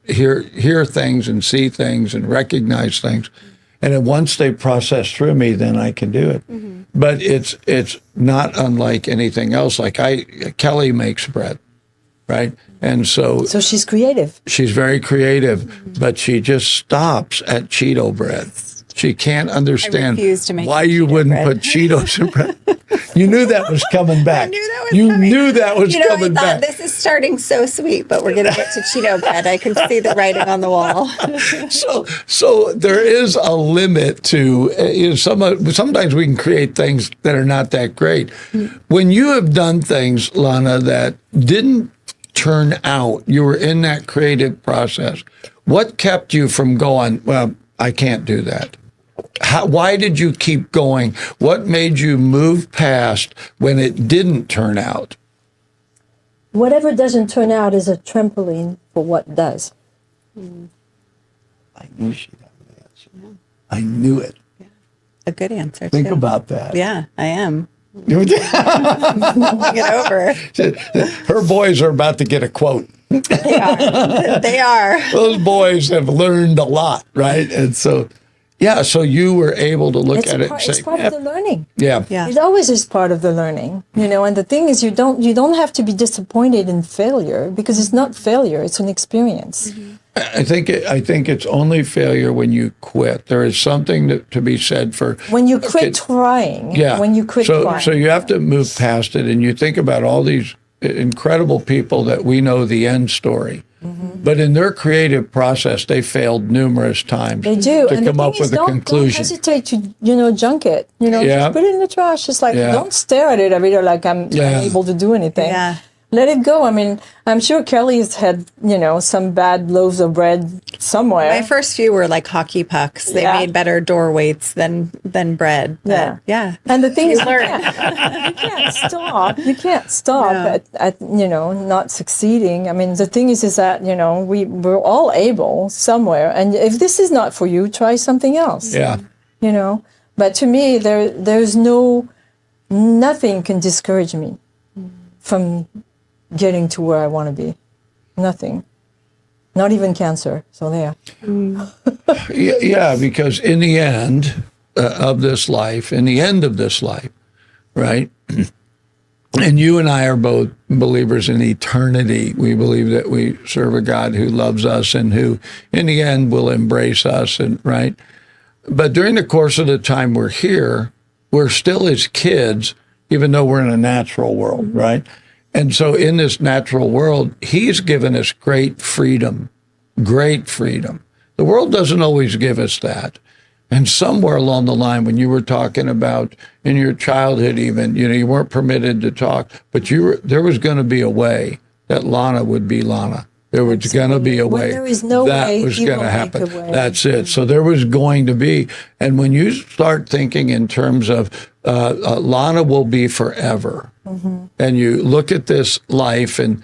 Speaker 2: hear things and see things and recognize things. And then once they process through me, then I can do it. But it's not unlike anything else. Like Kelly makes bread, right? And so
Speaker 10: she's creative.
Speaker 2: She's very creative, but she just stops at Cheeto bread. She can't understand why you wouldn't put Cheetos in bread. You knew that was coming back. You knew that was coming back.
Speaker 3: This is starting so sweet, but we're going to get to Cheeto bread. I can see the writing on the wall.
Speaker 2: So there is a limit to sometimes we can create things that are not that great. When you have done things, Lana, that didn't turn out, you were in that creative process. What kept you from going, well, I can't do that? Why did you keep going? What made you move past when it didn't turn out?
Speaker 10: Whatever doesn't turn out is a trampoline for what does.
Speaker 2: I knew she'd have an answer. I knew it.
Speaker 3: Yeah. A good answer.
Speaker 2: Think about that.
Speaker 3: Yeah, I am.
Speaker 2: Mulling
Speaker 3: it over.
Speaker 2: Her boys are about to get a quote.
Speaker 3: They are. They are.
Speaker 2: Those boys have learned a lot, right? And so, yeah, so you were able to look at it and say,
Speaker 10: it's part of the learning.
Speaker 2: Yeah.
Speaker 10: It always is part of the learning, and the thing is you don't have to be disappointed in failure, because it's not failure, it's an experience.
Speaker 2: I think it's only failure when you quit. There is something to be said for
Speaker 10: when you quit trying.
Speaker 2: Yeah.
Speaker 10: When you quit trying.
Speaker 2: So you have to move past it, and you think about all these incredible people that we know the end story. But in their creative process, they failed numerous times.
Speaker 10: They do.
Speaker 2: To
Speaker 10: and
Speaker 2: come up with a conclusion.
Speaker 10: Don't hesitate to, junk it. Just put it in the trash. It's like, don't stare at it every day like I'm unable to do anything.
Speaker 3: Yeah.
Speaker 10: Let it go. I mean, I'm sure Kelly's had, some bad loaves of bread somewhere.
Speaker 3: My first few were like hockey pucks. They made better door weights than bread.
Speaker 10: Yeah.
Speaker 3: Yeah.
Speaker 10: And the thing is, you can't stop. You can't stop at not succeeding. I mean, the thing is that, we're all able somewhere. And if this is not for you, try something else.
Speaker 2: Yeah.
Speaker 10: But to me, there's nothing can discourage me from getting to where I want to be. Nothing. Not even cancer. So there.
Speaker 2: Yeah, because in the end of this life, right? And you and I are both believers in eternity. We believe that we serve a God who loves us and who, in the end, will embrace us, and right? But during the course of the time we're here, we're still His kids, even though we're in a natural world, right? And so in this natural world, He's given us great freedom. The world doesn't always give us that. And somewhere along the line, when you were talking about in your childhood even, you weren't permitted to talk, but there was going to be a way that Lana would be Lana. There was going to be a way.
Speaker 10: There is no
Speaker 2: that
Speaker 10: way
Speaker 2: was
Speaker 10: He
Speaker 2: going to
Speaker 10: will
Speaker 2: happen.
Speaker 10: make a way.
Speaker 2: That's it. So there was going to be. And when you start thinking in terms of Lana will be forever, and you look at this life and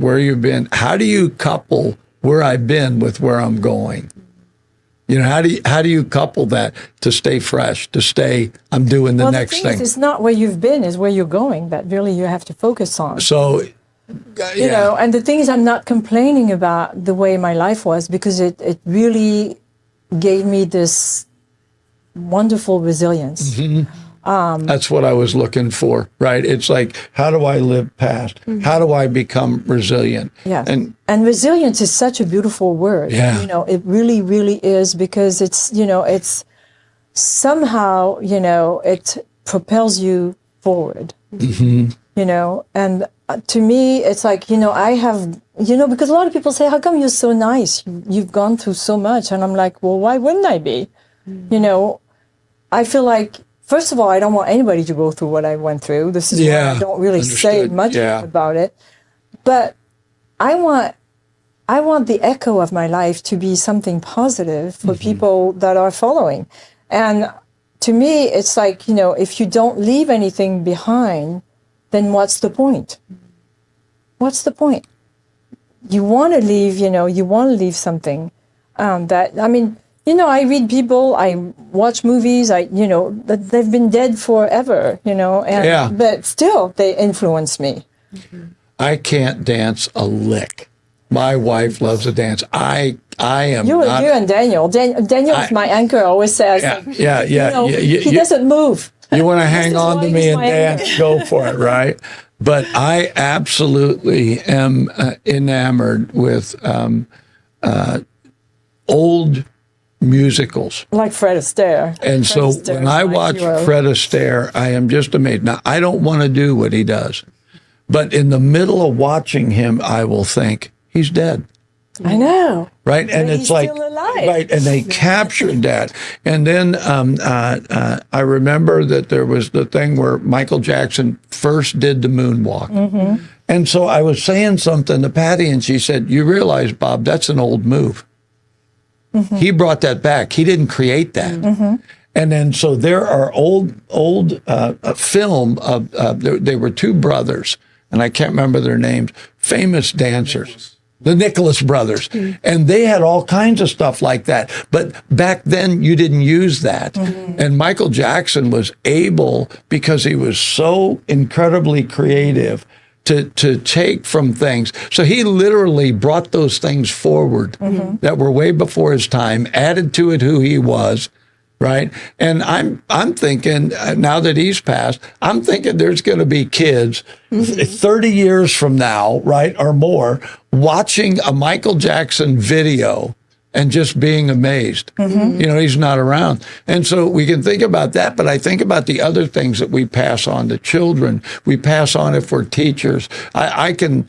Speaker 2: where you've been, how do you couple where I've been with where I'm going? How do you couple that to stay fresh, to stay, I'm doing the next thing?
Speaker 10: It's not where you've been, it's where you're going that really you have to focus on.
Speaker 2: So,
Speaker 10: and the thing is, I'm not complaining about the way my life was, because it really gave me this wonderful resilience.
Speaker 2: That's what I was looking for, right? It's like, how do I live past? How do I become resilient?
Speaker 10: Yeah. And resilience is such a beautiful word.
Speaker 2: Yeah.
Speaker 10: It really, really is, because it's, it's somehow, it propels you forward. And to me, it's like, I have, because a lot of people say, how come you're so nice? You've gone through so much. And I'm like, well, why wouldn't I be? I feel like, first of all, I don't want anybody to go through what I went through. This is why I don't really say much about it. But I want I want the echo of my life to be something positive for people that are following. And to me, it's like, if you don't leave anything behind, then what's the point? What's the point? You want to leave something I read people, I watch movies, that they've been dead forever, but still they influence me.
Speaker 2: I can't dance a lick. My wife loves to dance. I am
Speaker 10: you
Speaker 2: not.
Speaker 10: You and Daniel. Daniel is my anchor. Always says, he doesn't move.
Speaker 2: You want to hang on to me and dance? Go for it, right? But I absolutely am enamored with old musicals.
Speaker 10: Like Fred Astaire.
Speaker 2: And so when I watch Fred Astaire, I am just amazed. Now, I don't want to do what he does. But in the middle of watching him, I will think, he's dead.
Speaker 10: I know.
Speaker 2: Right? And it's like,
Speaker 10: still alive.
Speaker 2: Right. And they captured that. And then I remember that there was the thing where Michael Jackson first did the moonwalk. Mm-hmm. And so I was saying something to Patty, and she said, you realize, Bob, that's an old move. Mm-hmm. He brought that back. He didn't create that. Mm-hmm. And then so there are old film of, they were two brothers, and I can't remember their names, famous dancers. The Nicholas brothers. Mm-hmm. And they had all kinds of stuff like that. But back then, you didn't use that. Mm-hmm. And Michael Jackson was able, because he was so incredibly creative, to take from things. So he literally brought those things forward that were way before his time, added to it who he was, right? And I'm thinking, now that he's passed, I'm thinking there's going to be kids 30 years from now, right, or more, watching a Michael Jackson video and just being amazed. Mm-hmm. He's not around. And so we can think about that, but I think about the other things that we pass on to children. We pass on if we're teachers. I can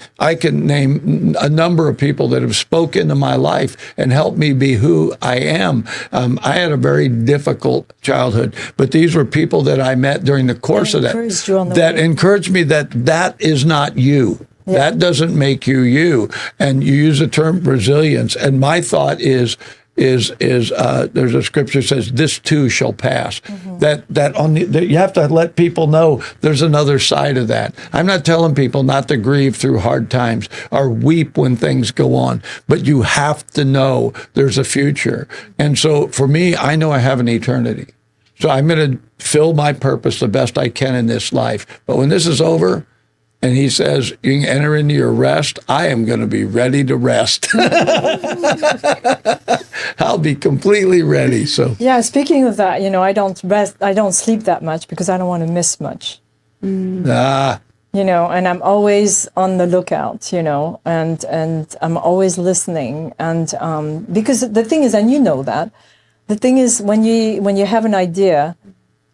Speaker 2: name a number of people that have spoken to my life and helped me be who I am. I had a very difficult childhood, but these were people that I met during the course of that encouraged me that is not you. Yeah. That doesn't make you you. And you use the term resilience. And my thought is there's a scripture says, this too shall pass. Mm-hmm. You have to let people know there's another side of that. I'm not telling people not to grieve through hard times or weep when things go on, but you have to know there's a future. And so for me, I know I have an eternity. So I'm going to fill my purpose the best I can in this life. But when this is over, and he says, you can enter into your rest, I am going to be ready to rest. I'll be completely ready. So
Speaker 10: yeah, speaking of that, I don't sleep that much because I don't want to miss much. And I'm always on the lookout, and I'm always listening. And because the thing is, and the thing is, when you have an idea,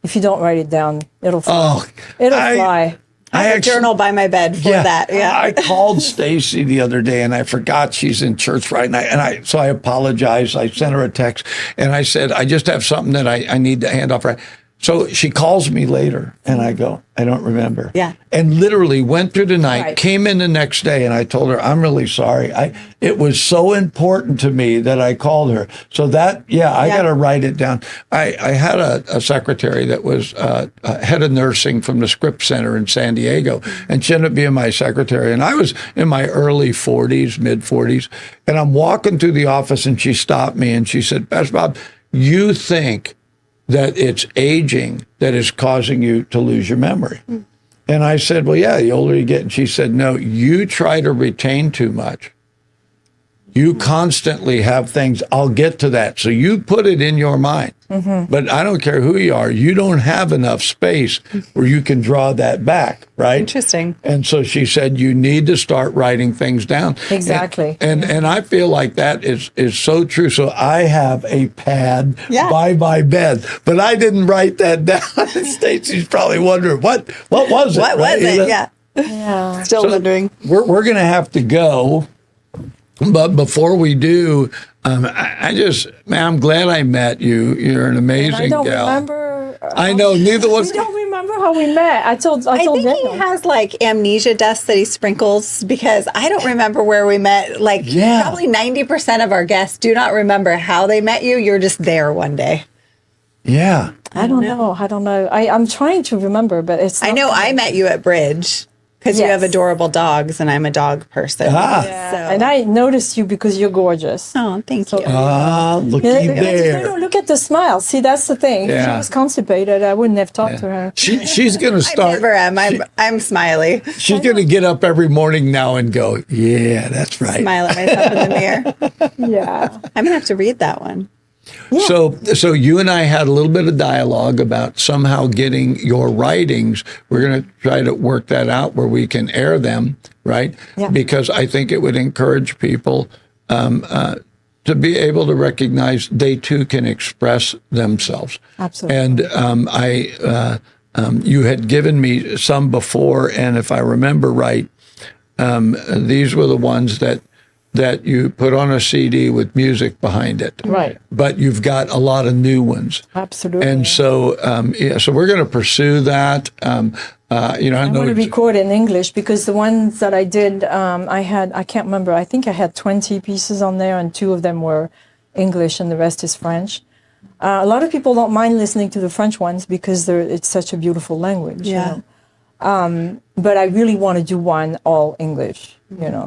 Speaker 10: if you don't write it down, it'll fly. It'll fly.
Speaker 3: I have a journal by my bed for that. Yeah.
Speaker 2: I called Stacy the other day and I forgot she's in church right now. So I apologized. I sent her a text and I said, I just have something that I need to hand off. Right. So she calls me later and I go, I don't remember. Yeah. And literally went through the night, came in the next day and I told her, I'm really sorry. It was so important to me that I called her. So I got to write it down. I had a secretary that was head of nursing from the Scripps Center in San Diego, and she ended up being my secretary. And I was in my early 40s, mid 40s, and I'm walking through the office and she stopped me and she said, Pastor Bob, you think that it's aging that is causing you to lose your memory. And I said, well, yeah, the older you get. And she said, no, you try to retain too much. You constantly have things. I'll get to that. So you put it in your mind. Mm-hmm. But I don't care who you are. You don't have enough space where you can draw that back, right?
Speaker 3: Interesting.
Speaker 2: And so she said, you need to start writing things down.
Speaker 10: Exactly.
Speaker 2: And I feel like that is so true. So I have a pad by my bed, but I didn't write that down. Stacy's probably wondering, what was it?
Speaker 3: What was it? Yeah. Still wondering.
Speaker 2: We're going to have to go. But before we do, I'm glad I met you. You're an amazing gal.
Speaker 10: I don't remember.
Speaker 2: I know, neither was.
Speaker 10: We don't remember remember how we met. I told
Speaker 3: I think
Speaker 10: Daniel.
Speaker 3: he has like amnesia dust that he sprinkles because I don't remember where we met. Like probably 90% of our guests do not remember how they met you. You're just there one day.
Speaker 2: Yeah.
Speaker 10: I don't know. I'm trying to remember, but it's not
Speaker 3: I know I met you at Bridge because you have
Speaker 10: Yes.
Speaker 3: adorable dogs and I'm a dog person.
Speaker 10: Yeah.
Speaker 3: So.
Speaker 10: And I noticed you because you're gorgeous.
Speaker 3: Oh, thank you.
Speaker 2: Looky
Speaker 10: Yeah,
Speaker 2: there.
Speaker 10: look at the smile. See, that's the thing. If she
Speaker 2: Yeah.
Speaker 10: was constipated, I wouldn't have talked to her.
Speaker 2: She's going to
Speaker 3: I
Speaker 2: start.
Speaker 3: never am. I'm smiley.
Speaker 2: She's going to get up every morning now and go, yeah, that's right.
Speaker 3: Smile at myself in the mirror.
Speaker 10: Yeah.
Speaker 3: I'm gonna have to read that one.
Speaker 2: So you and I had a little bit of dialogue about somehow getting your writings. We're going to try to work that out where we can air them, right?
Speaker 10: Yeah.
Speaker 2: Because I think it would encourage people to be able to recognize they too can express themselves.
Speaker 10: Absolutely.
Speaker 2: And you had given me some before, and if I remember right, these were the ones that you put on a CD with music behind it.
Speaker 10: Right.
Speaker 2: But you've got a lot of new ones.
Speaker 10: Absolutely.
Speaker 2: And so, so we're going to pursue that. I
Speaker 10: I want to record in English because the ones that I did, I can't remember. I think I had 20 pieces on there, and 2 of them were English, and the rest is French. A lot of people don't mind listening to the French ones because it's such a beautiful language.
Speaker 3: Yeah.
Speaker 10: You know? But I really want to do one all English.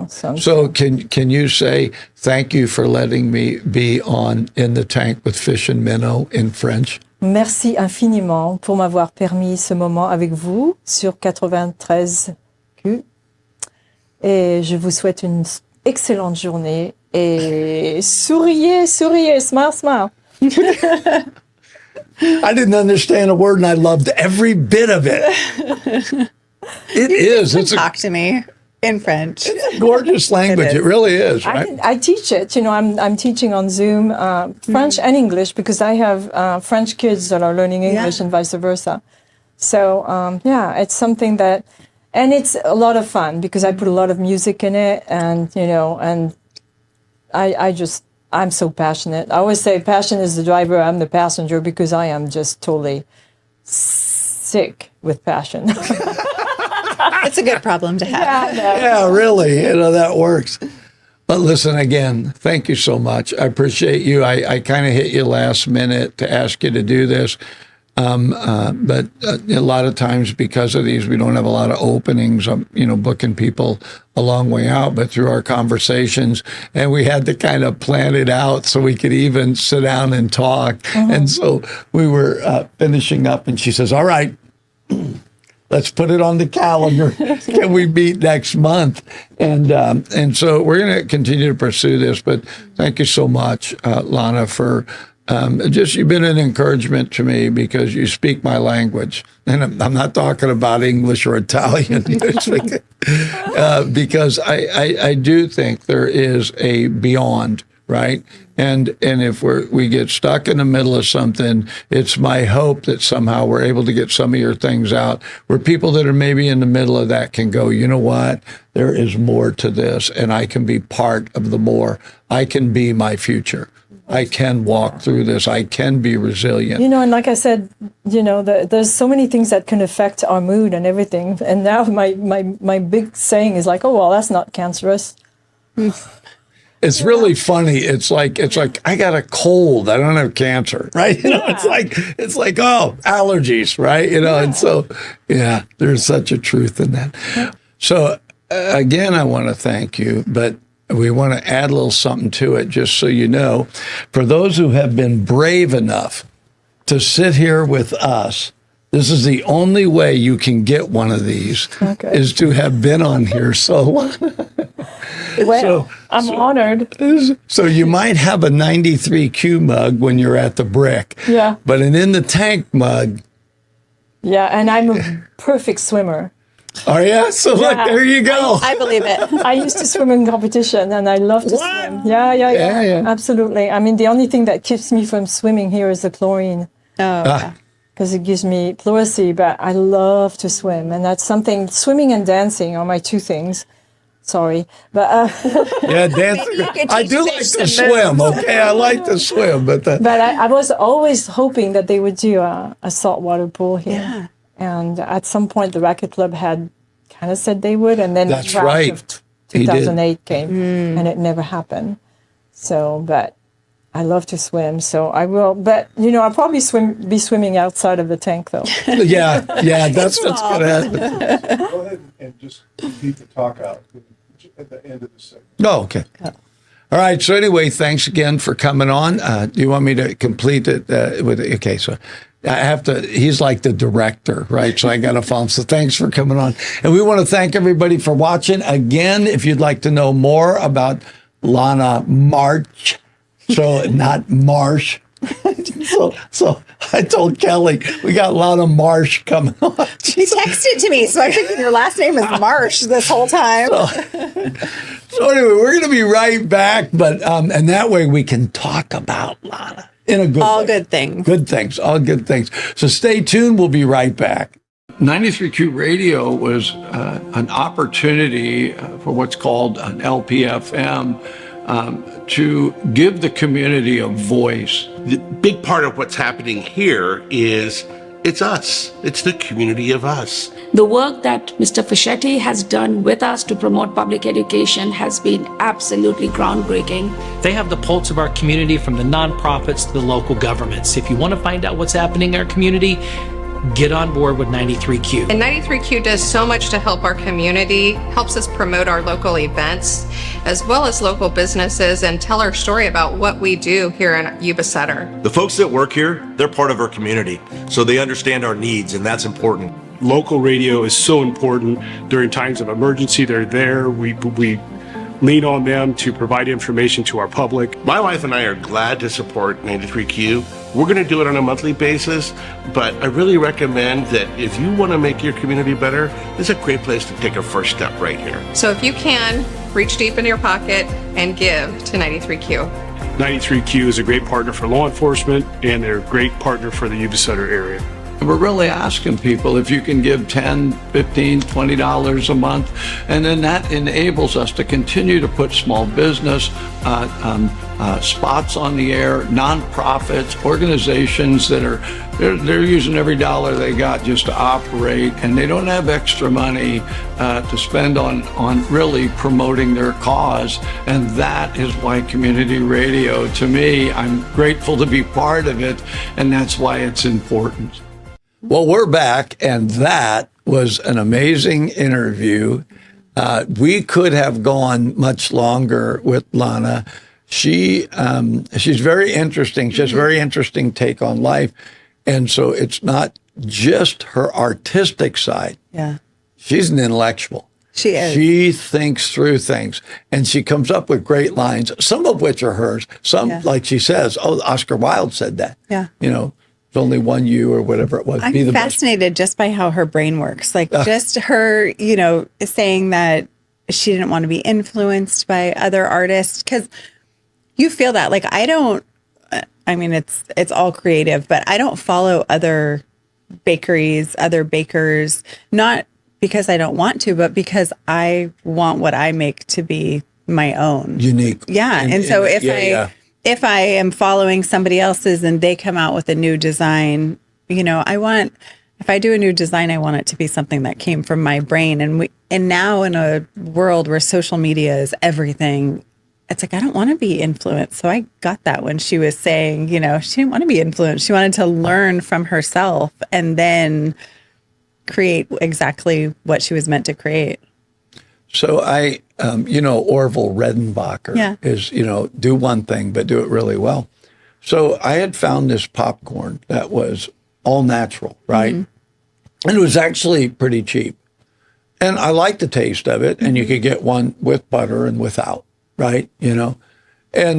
Speaker 2: So can you say thank you for letting me be on In the Tank with Fish and Minnow in French?
Speaker 10: Merci infiniment pour m'avoir permis ce moment avec vous sur 93 Q. Et je vous souhaite une excellente journée. Et souriez, smile, smile.
Speaker 2: I didn't understand a word, and I loved every bit of it. It's
Speaker 3: Talk to me in French.
Speaker 2: a gorgeous language. It really is, right?
Speaker 10: I teach it. I'm teaching on Zoom French and English because I have French kids that are learning English and vice versa. So it's something that, and it's a lot of fun because I put a lot of music in it, and and I'm so passionate. I always say passion is the driver, I'm the passenger, because I am just totally sick with passion.
Speaker 3: It's a good problem to have.
Speaker 2: Yeah, really. That works. But listen, again, thank you so much. I appreciate you. I kind of hit you last minute to ask you to do this. But a lot of times because of these, we don't have a lot of openings, booking people a long way out, but through our conversations, and we had to kind of plan it out so we could even sit down and talk. And so we were finishing up, and she says, all right, let's put it on the calendar. Can we meet next month? And so we're going to continue to pursue this, but thank you so much, Lana, for you've been an encouragement to me because you speak my language. And I'm not talking about English or Italian, because I do think there is a beyond, right? And if we get stuck in the middle of something, it's my hope that somehow we're able to get some of your things out where people that are maybe in the middle of that can go, you know what? There is more to this, and I can be part of the more. I can be my future. I can walk through this. I can be resilient.
Speaker 10: And like I said, there's so many things that can affect our mood and everything. And now my big saying is like, oh, well, that's not cancerous.
Speaker 2: It's really funny. It's like I got a cold. I don't have cancer, right? It's like oh, allergies, right? And so there's such a truth in that. So again, I want to thank you, but we want to add a little something to it, just so you know. For those who have been brave enough to sit here with us, this is the only way you can get one of these, is to have been on here so long.
Speaker 10: Well, I'm honored.
Speaker 2: So you might have a 93Q mug when you're at the Brick.
Speaker 10: Yeah.
Speaker 2: But an In the Tank mug.
Speaker 10: Yeah, and I'm a perfect swimmer.
Speaker 2: Oh, yeah? So look, there you go.
Speaker 3: I believe it.
Speaker 10: I used to swim in competition, and I love to swim. Yeah. Absolutely. I mean, the only thing that keeps me from swimming here is the chlorine.
Speaker 3: Oh,
Speaker 10: because it gives me pleurisy, but I love to swim. And that's something, swimming and dancing are my 2 things. Sorry. But
Speaker 2: dancing. I do like to swim, okay? I like to swim. But
Speaker 10: I was always hoping that they would do a saltwater pool here. And at some point, the Racket Club had kind of said they would, and then
Speaker 2: That's
Speaker 10: the crash
Speaker 2: right.
Speaker 10: of 2008 came, and it never happened. So, but I love to swim, so I will. But I'll probably be swimming outside of the tank, though.
Speaker 2: Yeah, that's what's going to happen.
Speaker 11: Go ahead and just repeat the talk out at the end of the segment.
Speaker 2: Oh, okay. All right. So anyway, thanks again for coming on. Do you want me to complete it with? Okay, so I have to. He's like the director, right? So I got to follow him. So thanks for coming on, and we want to thank everybody for watching. Again, if you'd like to know more about Lana March, so not Marsh. So I told Kelly we got Lana March coming on.
Speaker 3: She texted to me, so I figured your last name is Marsh this whole time.
Speaker 2: So anyway, we're going to be right back, but and that way we can talk about Lana in a good
Speaker 3: all
Speaker 2: way.
Speaker 3: good things.
Speaker 2: Good things, all good things. So stay tuned. We'll be right back. 93Q Radio was an opportunity for what's called an LPFM to give the community a voice.
Speaker 4: The big part of what's happening here is it's us. It's the community of us.
Speaker 5: The work that Mr. Fischetti has done with us to promote public education has been absolutely groundbreaking.
Speaker 6: They have the pulse of our community from the nonprofits to the local governments. If you want to find out what's happening in our community, get on board with 93Q.
Speaker 7: And 93Q does so much to help our community, helps us promote our local events, as well as local businesses, and tell our story about what we do here in Yuba Sutter.
Speaker 8: The folks that work here, they're part of our community, so they understand our needs, and that's important.
Speaker 9: Local radio is so important during times of emergency. They're there. We lean on them to provide information to our public.
Speaker 4: My wife and I are glad to support 93Q. We're going to do it on a monthly basis, but I really recommend that if you want to make your community better, this is a great place to take a first step right here.
Speaker 7: So if you can, reach deep into your pocket and give to 93Q.
Speaker 9: 93Q is a great partner for law enforcement, and they're a great partner for the Yuba Sutter area.
Speaker 2: We're really asking people if you can give $10, $15, $20 a month, and then that enables us to continue to put small business spots on the air, nonprofits, organizations that are they're using every dollar they got just to operate, and they don't have extra money to spend on really promoting their cause. And that is why community radio, to me, I'm grateful to be part of it, and that's why it's important. Well, we're back, and that was an amazing interview. We could have gone much longer with Lana. She's very interesting. She has a very interesting take on life. And so it's not just her artistic side.
Speaker 3: Yeah.
Speaker 2: She's an intellectual.
Speaker 3: She is.
Speaker 2: She thinks through things, and she comes up with great lines, some of which are hers. Some, like she says, Oscar Wilde said that.
Speaker 3: Yeah.
Speaker 2: There's only one you or whatever it was.
Speaker 3: I'm fascinated just by how her brain works. Like just her, saying that she didn't want to be influenced by other artists, because you feel that. Like it's all creative, but I don't follow other bakeries, other bakers, not because I don't want to, but because I want what I make to be my own.
Speaker 2: Unique.
Speaker 3: Yeah. And so if I am following somebody else's and they come out with a new design, if I do a new design, I want it to be something that came from my brain. And now in a world where social media is everything, it's like, I don't want to be influenced. So I got that when she was saying, she didn't want to be influenced. She wanted to learn from herself and then create exactly what she was meant to create.
Speaker 2: So Orville Redenbacher is, do one thing, but do it really well. So I had found this popcorn that was all natural, right? Mm-hmm. And it was actually pretty cheap. And I liked the taste of it. And you could get one with butter and without, right? And,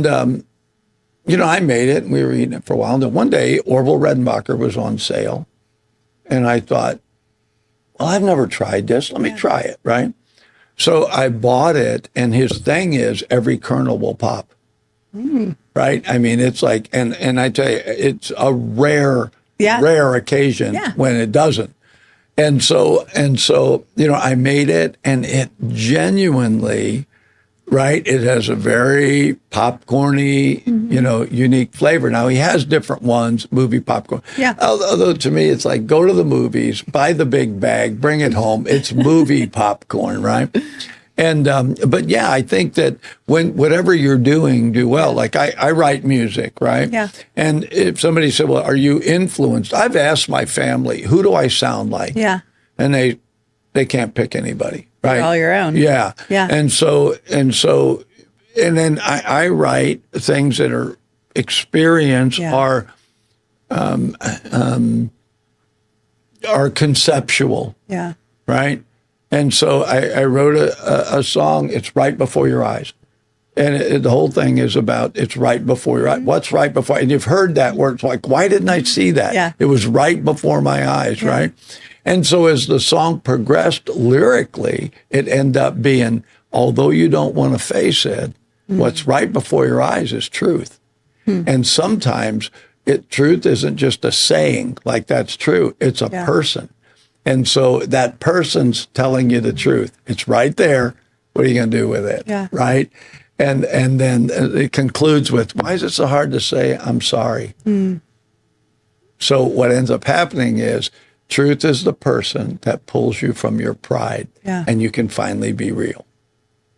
Speaker 2: I made it and we were eating it for a while. And then one day, Orville Redenbacher was on sale. And I thought, well, I've never tried this. Let me try it, right? So I bought it, and his thing is every kernel will pop, right? I mean, it's like, and I tell you, it's a rare occasion when it doesn't. And so, I made it, and it genuinely right? It has a very popcorny, unique flavor. Now he has different ones, movie popcorn.
Speaker 3: Yeah.
Speaker 2: Although to me, it's like go to the movies, buy the big bag, bring it home. It's movie popcorn, right? And but yeah, I think that whatever you're doing, do well. Like I write music, right?
Speaker 3: Yeah.
Speaker 2: And if somebody said, "Well, are you influenced?" I've asked my family, "Who do I sound like?"
Speaker 3: Yeah.
Speaker 2: And they can't pick anybody, right?
Speaker 3: You're all your own.
Speaker 2: Yeah.
Speaker 3: Yeah.
Speaker 2: And then I write things that are experience, are conceptual.
Speaker 3: Yeah.
Speaker 2: Right. And so I wrote a song. It's right before your eyes, and the whole thing is about it's right before your eyes. What's right before? And you've heard that word. It's like, why didn't I see that?
Speaker 3: Yeah.
Speaker 2: It was right before my eyes, right? And so as the song progressed lyrically, it ended up being, although you don't want to face it, what's right before your eyes is truth. And sometimes truth isn't just a saying like that's true. It's a person. And so that person's telling you the truth. It's right there. What are you going to do with it?
Speaker 3: Yeah.
Speaker 2: Right? And then it concludes with, why is it so hard to say I'm sorry? So what ends up happening is truth is the person that pulls you from your pride, and you can finally be real.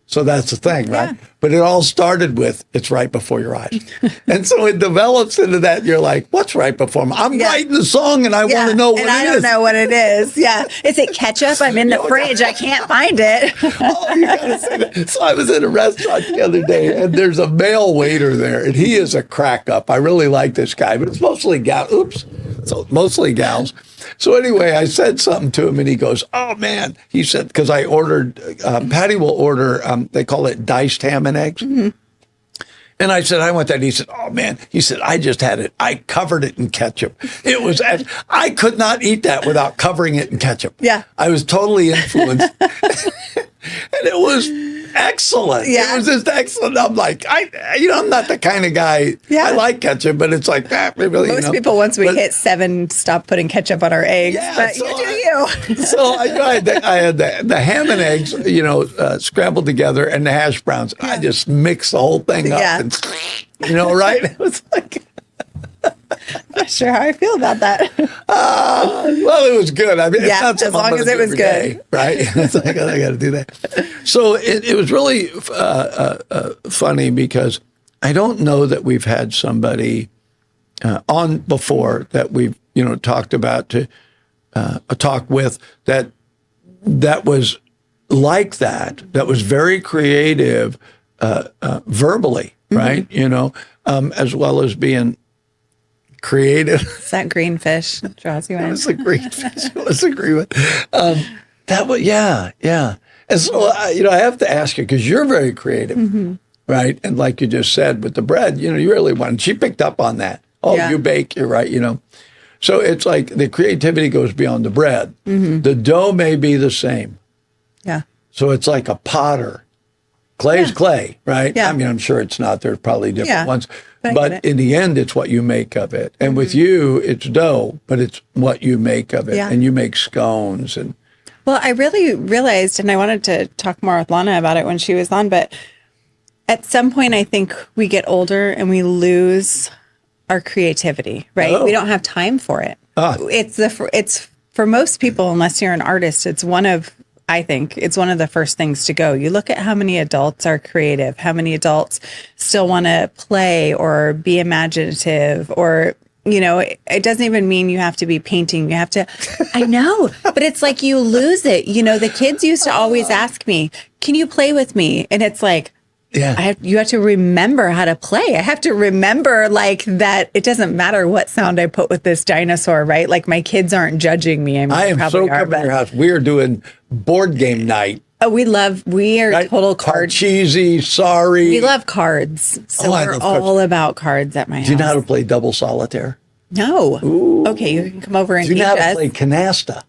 Speaker 2: So that's the thing, right? But it all started with, it's right before your eyes. And so it develops into that. You're like, what's right before me? I'm writing the song and I want to know what it is.
Speaker 3: And I don't know what it is. Yeah. Is it ketchup? I'm in the fridge. I can't find it.
Speaker 2: Oh, you gotta say that. So I was in a restaurant the other day and there's a male waiter there and he is a crack up. I really like this guy, but it's mostly gals. So mostly gals. So anyway, I said something to him and he goes, oh man, he said, because I ordered, Patty will order, they call it diced ham and eggs. And I said, I want that. He said, oh man, he said, I just had it. I covered it in ketchup. It was, I could not eat that without covering it in ketchup.
Speaker 3: Yeah.
Speaker 2: I was totally influenced. And it was excellent.
Speaker 3: Yeah.
Speaker 2: It was just excellent. I'm like, I'm not the kind of guy.
Speaker 3: Yeah.
Speaker 2: I like ketchup, but it's like that. Really,
Speaker 3: Most people, once we hit 7, stop putting ketchup on our eggs.
Speaker 2: Yeah,
Speaker 3: but
Speaker 2: so
Speaker 3: you do you.
Speaker 2: So I had the ham and eggs, scrambled together, and the hash browns. I just mixed the whole thing up, and, right? It was like.
Speaker 3: Not sure how I feel about that.
Speaker 2: Well, it was good. I mean, it's not
Speaker 3: as long as it was good,
Speaker 2: right? It's like, I got to do that. So it was really funny because I don't know that we've had somebody on before that we've talked about to talk with that was like that was very creative verbally, right? As well as being creative.
Speaker 3: Is that green fish that draws you in?
Speaker 2: It was a green fish. Let's agree with that. Was yeah. And so I have to ask you because you're very creative, right? And like you just said with the bread, you really wanted. She picked up on that. Oh, you bake, you're right. So it's like the creativity goes beyond the bread. The dough may be the same.
Speaker 3: Yeah.
Speaker 2: So it's like a potter. Clay's clay, right?
Speaker 3: Yeah.
Speaker 2: I mean, I'm sure it's not. There's probably different ones.
Speaker 3: But
Speaker 2: in the end, it's what you make of it. And with you, it's dough, but it's what you make of it.
Speaker 3: Yeah.
Speaker 2: And you make scones. And
Speaker 3: well, I really realized, and I wanted to talk more with Lana about it when she was on, but at some point, I think we get older and we lose our creativity, right?
Speaker 2: Oh.
Speaker 3: We don't have time for it. It's for most people, unless you're an artist, I think it's one of the first things to go. You look at how many adults are creative, how many adults still want to play or be imaginative, or, it doesn't even mean you have to be painting. You have to, I know, but it's like you lose it. The kids used to always ask me, can you play with me? And it's like, you have to remember how to play. I have to remember that it doesn't matter what sound I put with this dinosaur, right? Like my kids aren't judging me.
Speaker 2: I am so coming to your house. We are doing board game night.
Speaker 3: Oh, we are total card
Speaker 2: cheesy. Sorry.
Speaker 3: We love cards. So we're all about cards at my house.
Speaker 2: Do you know how to play double solitaire?
Speaker 3: No.
Speaker 2: Ooh.
Speaker 3: Okay, you can come over and
Speaker 2: teach us. Do you know how to play
Speaker 3: us.
Speaker 2: canasta?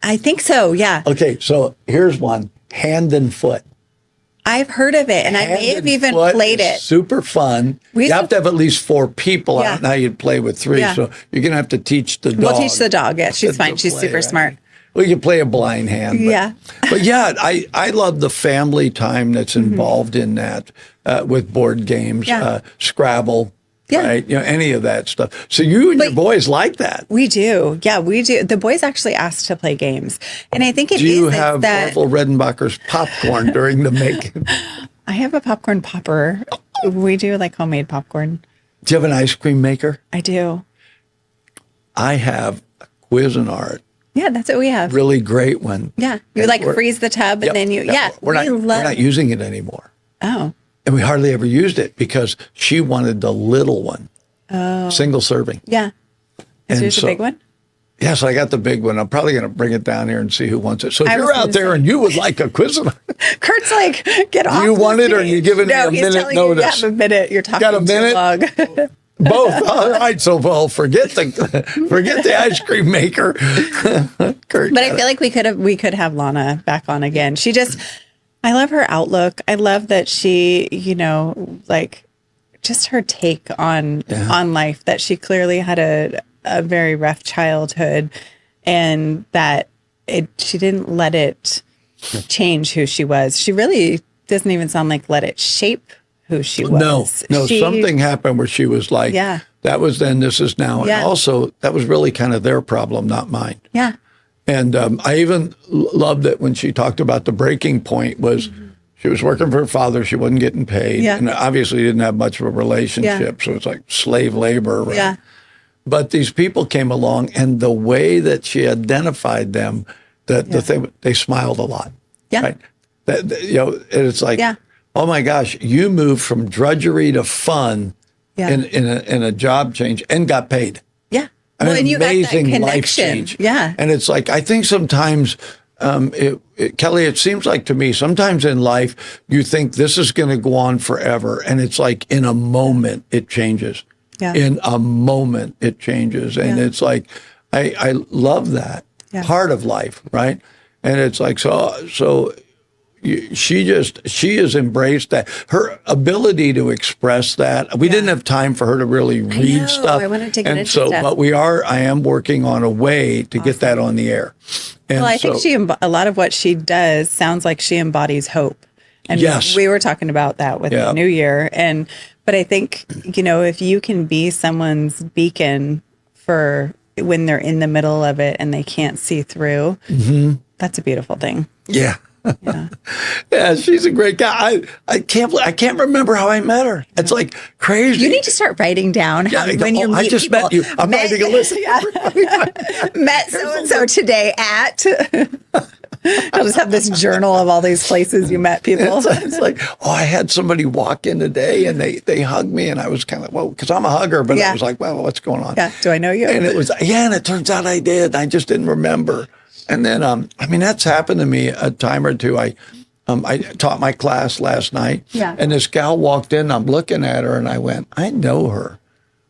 Speaker 3: I think so, yeah.
Speaker 2: Okay, so here's one. Hand and foot.
Speaker 3: I've heard of it, and I may have even played it.
Speaker 2: Super fun. You have to have at least 4 people. I don't know how you'd play with 3, so you're going to have to teach the dog.
Speaker 3: We'll teach the dog. Yeah, she's fine. She's super smart.
Speaker 2: we could play a blind hand.
Speaker 3: Yeah.
Speaker 2: But yeah, I love the family time that's involved in that with board games, Scrabble.
Speaker 3: Yeah.
Speaker 2: Right. Any of that stuff. So you and your boys like that.
Speaker 3: We do. Yeah, we do. The boys actually asked to play games. And I think it is
Speaker 2: Do you have
Speaker 3: that
Speaker 2: Orville Redenbacher's popcorn during the making?
Speaker 3: I have a popcorn popper. We do like homemade popcorn.
Speaker 2: Do you have an ice cream maker?
Speaker 3: I do.
Speaker 2: I have a Cuisinart.
Speaker 3: Yeah, that's what we have.
Speaker 2: Really great one.
Speaker 3: Yeah. You freeze the tub and then you,
Speaker 2: We're not using it anymore.
Speaker 3: Oh.
Speaker 2: And we hardly ever used it because she wanted the little one.
Speaker 3: Oh.
Speaker 2: Single serving.
Speaker 3: Yeah. Is yours a big one?
Speaker 2: Yes, I got the big one. I'm probably going to bring it down here and see who wants it. So if
Speaker 3: I
Speaker 2: you're out there and you would like a Cuisinart.
Speaker 3: Kurt's like, get off.
Speaker 2: Do you want it or are you giving me a minute notice?
Speaker 3: You have a minute. You're talking
Speaker 2: got a minute?
Speaker 3: too long.
Speaker 2: Both. All right. So, well, forget the ice cream maker. Kurt,
Speaker 3: but I feel like we could have Lana back on again. I love her outlook. I love that she, just her take on life, that she clearly had a very rough childhood and that she didn't let it change who she was. She really doesn't even sound like let it shape who she was.
Speaker 2: No, something happened where she was like, that was then, this is now. And also that was really kind of their problem, not mine.
Speaker 3: Yeah.
Speaker 2: And I even loved it when she talked about the breaking point was she was working for her father. She wasn't getting paid.
Speaker 3: Yeah.
Speaker 2: And obviously didn't have much of a relationship. So it's like slave labor. Right?
Speaker 3: Yeah.
Speaker 2: But these people came along and the way that she identified them, the thing, they smiled a lot.
Speaker 3: Yeah.
Speaker 2: Right? It's like, oh my gosh, you moved from drudgery to fun in a job change and got paid.
Speaker 3: Yeah.
Speaker 2: Well,
Speaker 3: and you got that
Speaker 2: amazing life
Speaker 3: connection.
Speaker 2: change.
Speaker 3: Yeah.
Speaker 2: And it's like, I think sometimes, Kelly, it seems like to me, sometimes in life, you think this is going to go on forever. And it's like in a moment, it changes.
Speaker 3: Yeah.
Speaker 2: In a moment, it changes. And it's like, I love that part of life, right? And it's like, so she has embraced that. Her ability to express that. We didn't have time for her to really read stuff.
Speaker 3: I wanted to get into stuff.
Speaker 2: But I am working on a way to get that on the air. And
Speaker 3: I think a lot of what she does sounds like she embodies hope. And we were talking about that with the new year. But I think, if you can be someone's beacon for when they're in the middle of it and they can't see through, that's a beautiful thing.
Speaker 2: Yeah. Yeah, she's a great guy. I can't remember how I met her. It's like crazy.
Speaker 3: You need to start writing down when you meet
Speaker 2: I just
Speaker 3: people.
Speaker 2: met you. I'm writing a list.
Speaker 3: Met so-and-so today at... I'll just have this journal of all these places you met people.
Speaker 2: It's like, I had somebody walk in today and they hugged me and I was kind of, because I'm a hugger, but I was like, well, what's going on?
Speaker 3: Yeah, do I know you?
Speaker 2: And it was, and it turns out I did. I just didn't remember. And then, that's happened to me a time or two. I taught my class last night and this gal walked in, I'm looking at her and I went, I know her.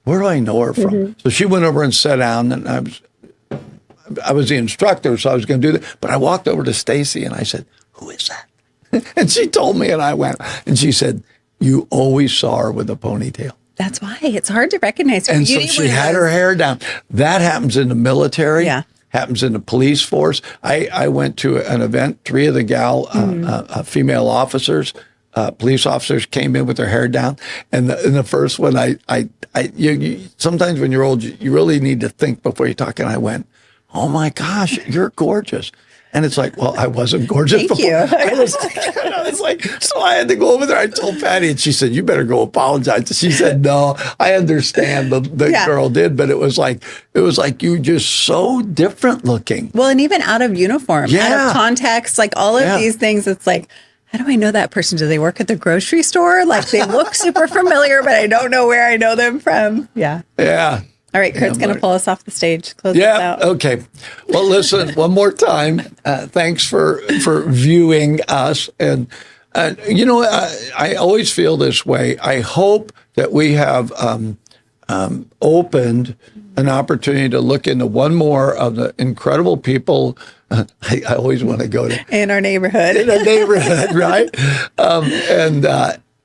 Speaker 2: Where do I know her from? So she went over and sat down and I was the instructor, so I was going to do that. But I walked over to Stacy and I said, who is that? And she told me and I went, and she said, you always saw her with a ponytail.
Speaker 3: That's why it's hard to recognize her.
Speaker 2: And so she had her hair down. That happens in the military.
Speaker 3: Yeah.
Speaker 2: Happens in the police force. I went to an event. 3 of the female officers, police officers, came in with their hair down. And in the first one, you sometimes when you're old, you really need to think before you talk. And I went, oh my gosh, you're gorgeous. And it's like, well, I wasn't gorgeous
Speaker 3: Thank
Speaker 2: before.
Speaker 3: you.
Speaker 2: I was like, so I had to go over there. I told Patty, and she said, you better go apologize. She said, no, I understand. The girl did, but it was like you just so different looking.
Speaker 3: Well, and even out of uniform, out of context, like all of these things, it's like, how do I know that person? Do they work at the grocery store? Like they look super familiar, but I don't know where I know them from. Yeah.
Speaker 2: Yeah.
Speaker 3: All right, Kurt's going to pull us off the stage. Close this out.
Speaker 2: Okay. Well, listen, one more time. Thanks for viewing us. And, I always feel this way. I hope that we have opened an opportunity to look into one more of the incredible people. I always want to go to.
Speaker 3: In our neighborhood.
Speaker 2: In our neighborhood, right?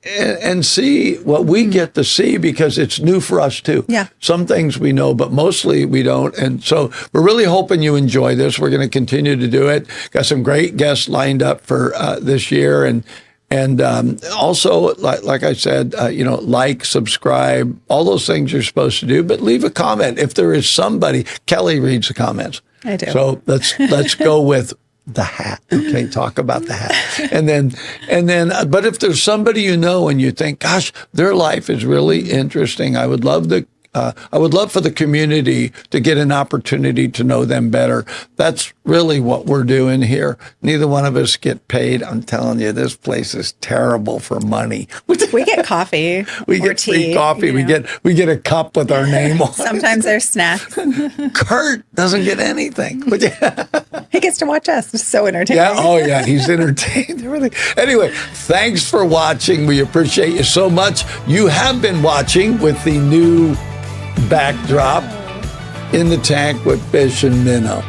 Speaker 2: and see what we get to see, because it's new for us too.
Speaker 3: Yeah.
Speaker 2: Some things we know, but mostly we don't. And so we're really hoping you enjoy this. We're going to continue to do it. Got some great guests lined up for this year. And also, like I said, like, subscribe, all those things you're supposed to do, but leave a comment. If there is somebody, Kelly reads the comments.
Speaker 3: I do.
Speaker 2: So let's go with the hat. Okay, talk about the hat. And then, but if there's somebody you know and you think, gosh, their life is really interesting, I would love for the community to get an opportunity to know them better. That's really what we're doing here. Neither one of us get paid. I'm telling you, this place is terrible for money.
Speaker 3: We get coffee.
Speaker 2: We
Speaker 3: or
Speaker 2: get
Speaker 3: tea,
Speaker 2: free coffee.
Speaker 3: you know.
Speaker 2: We get a cup with our name on it.
Speaker 3: Sometimes there's snacks.
Speaker 2: Kurt doesn't get anything.
Speaker 3: He gets to watch us. It's so entertaining.
Speaker 2: Yeah, oh yeah, he's entertained. Anyway, thanks for watching. We appreciate you so much. You have been watching with the new backdrop, In the Tank with Fish and Minnow.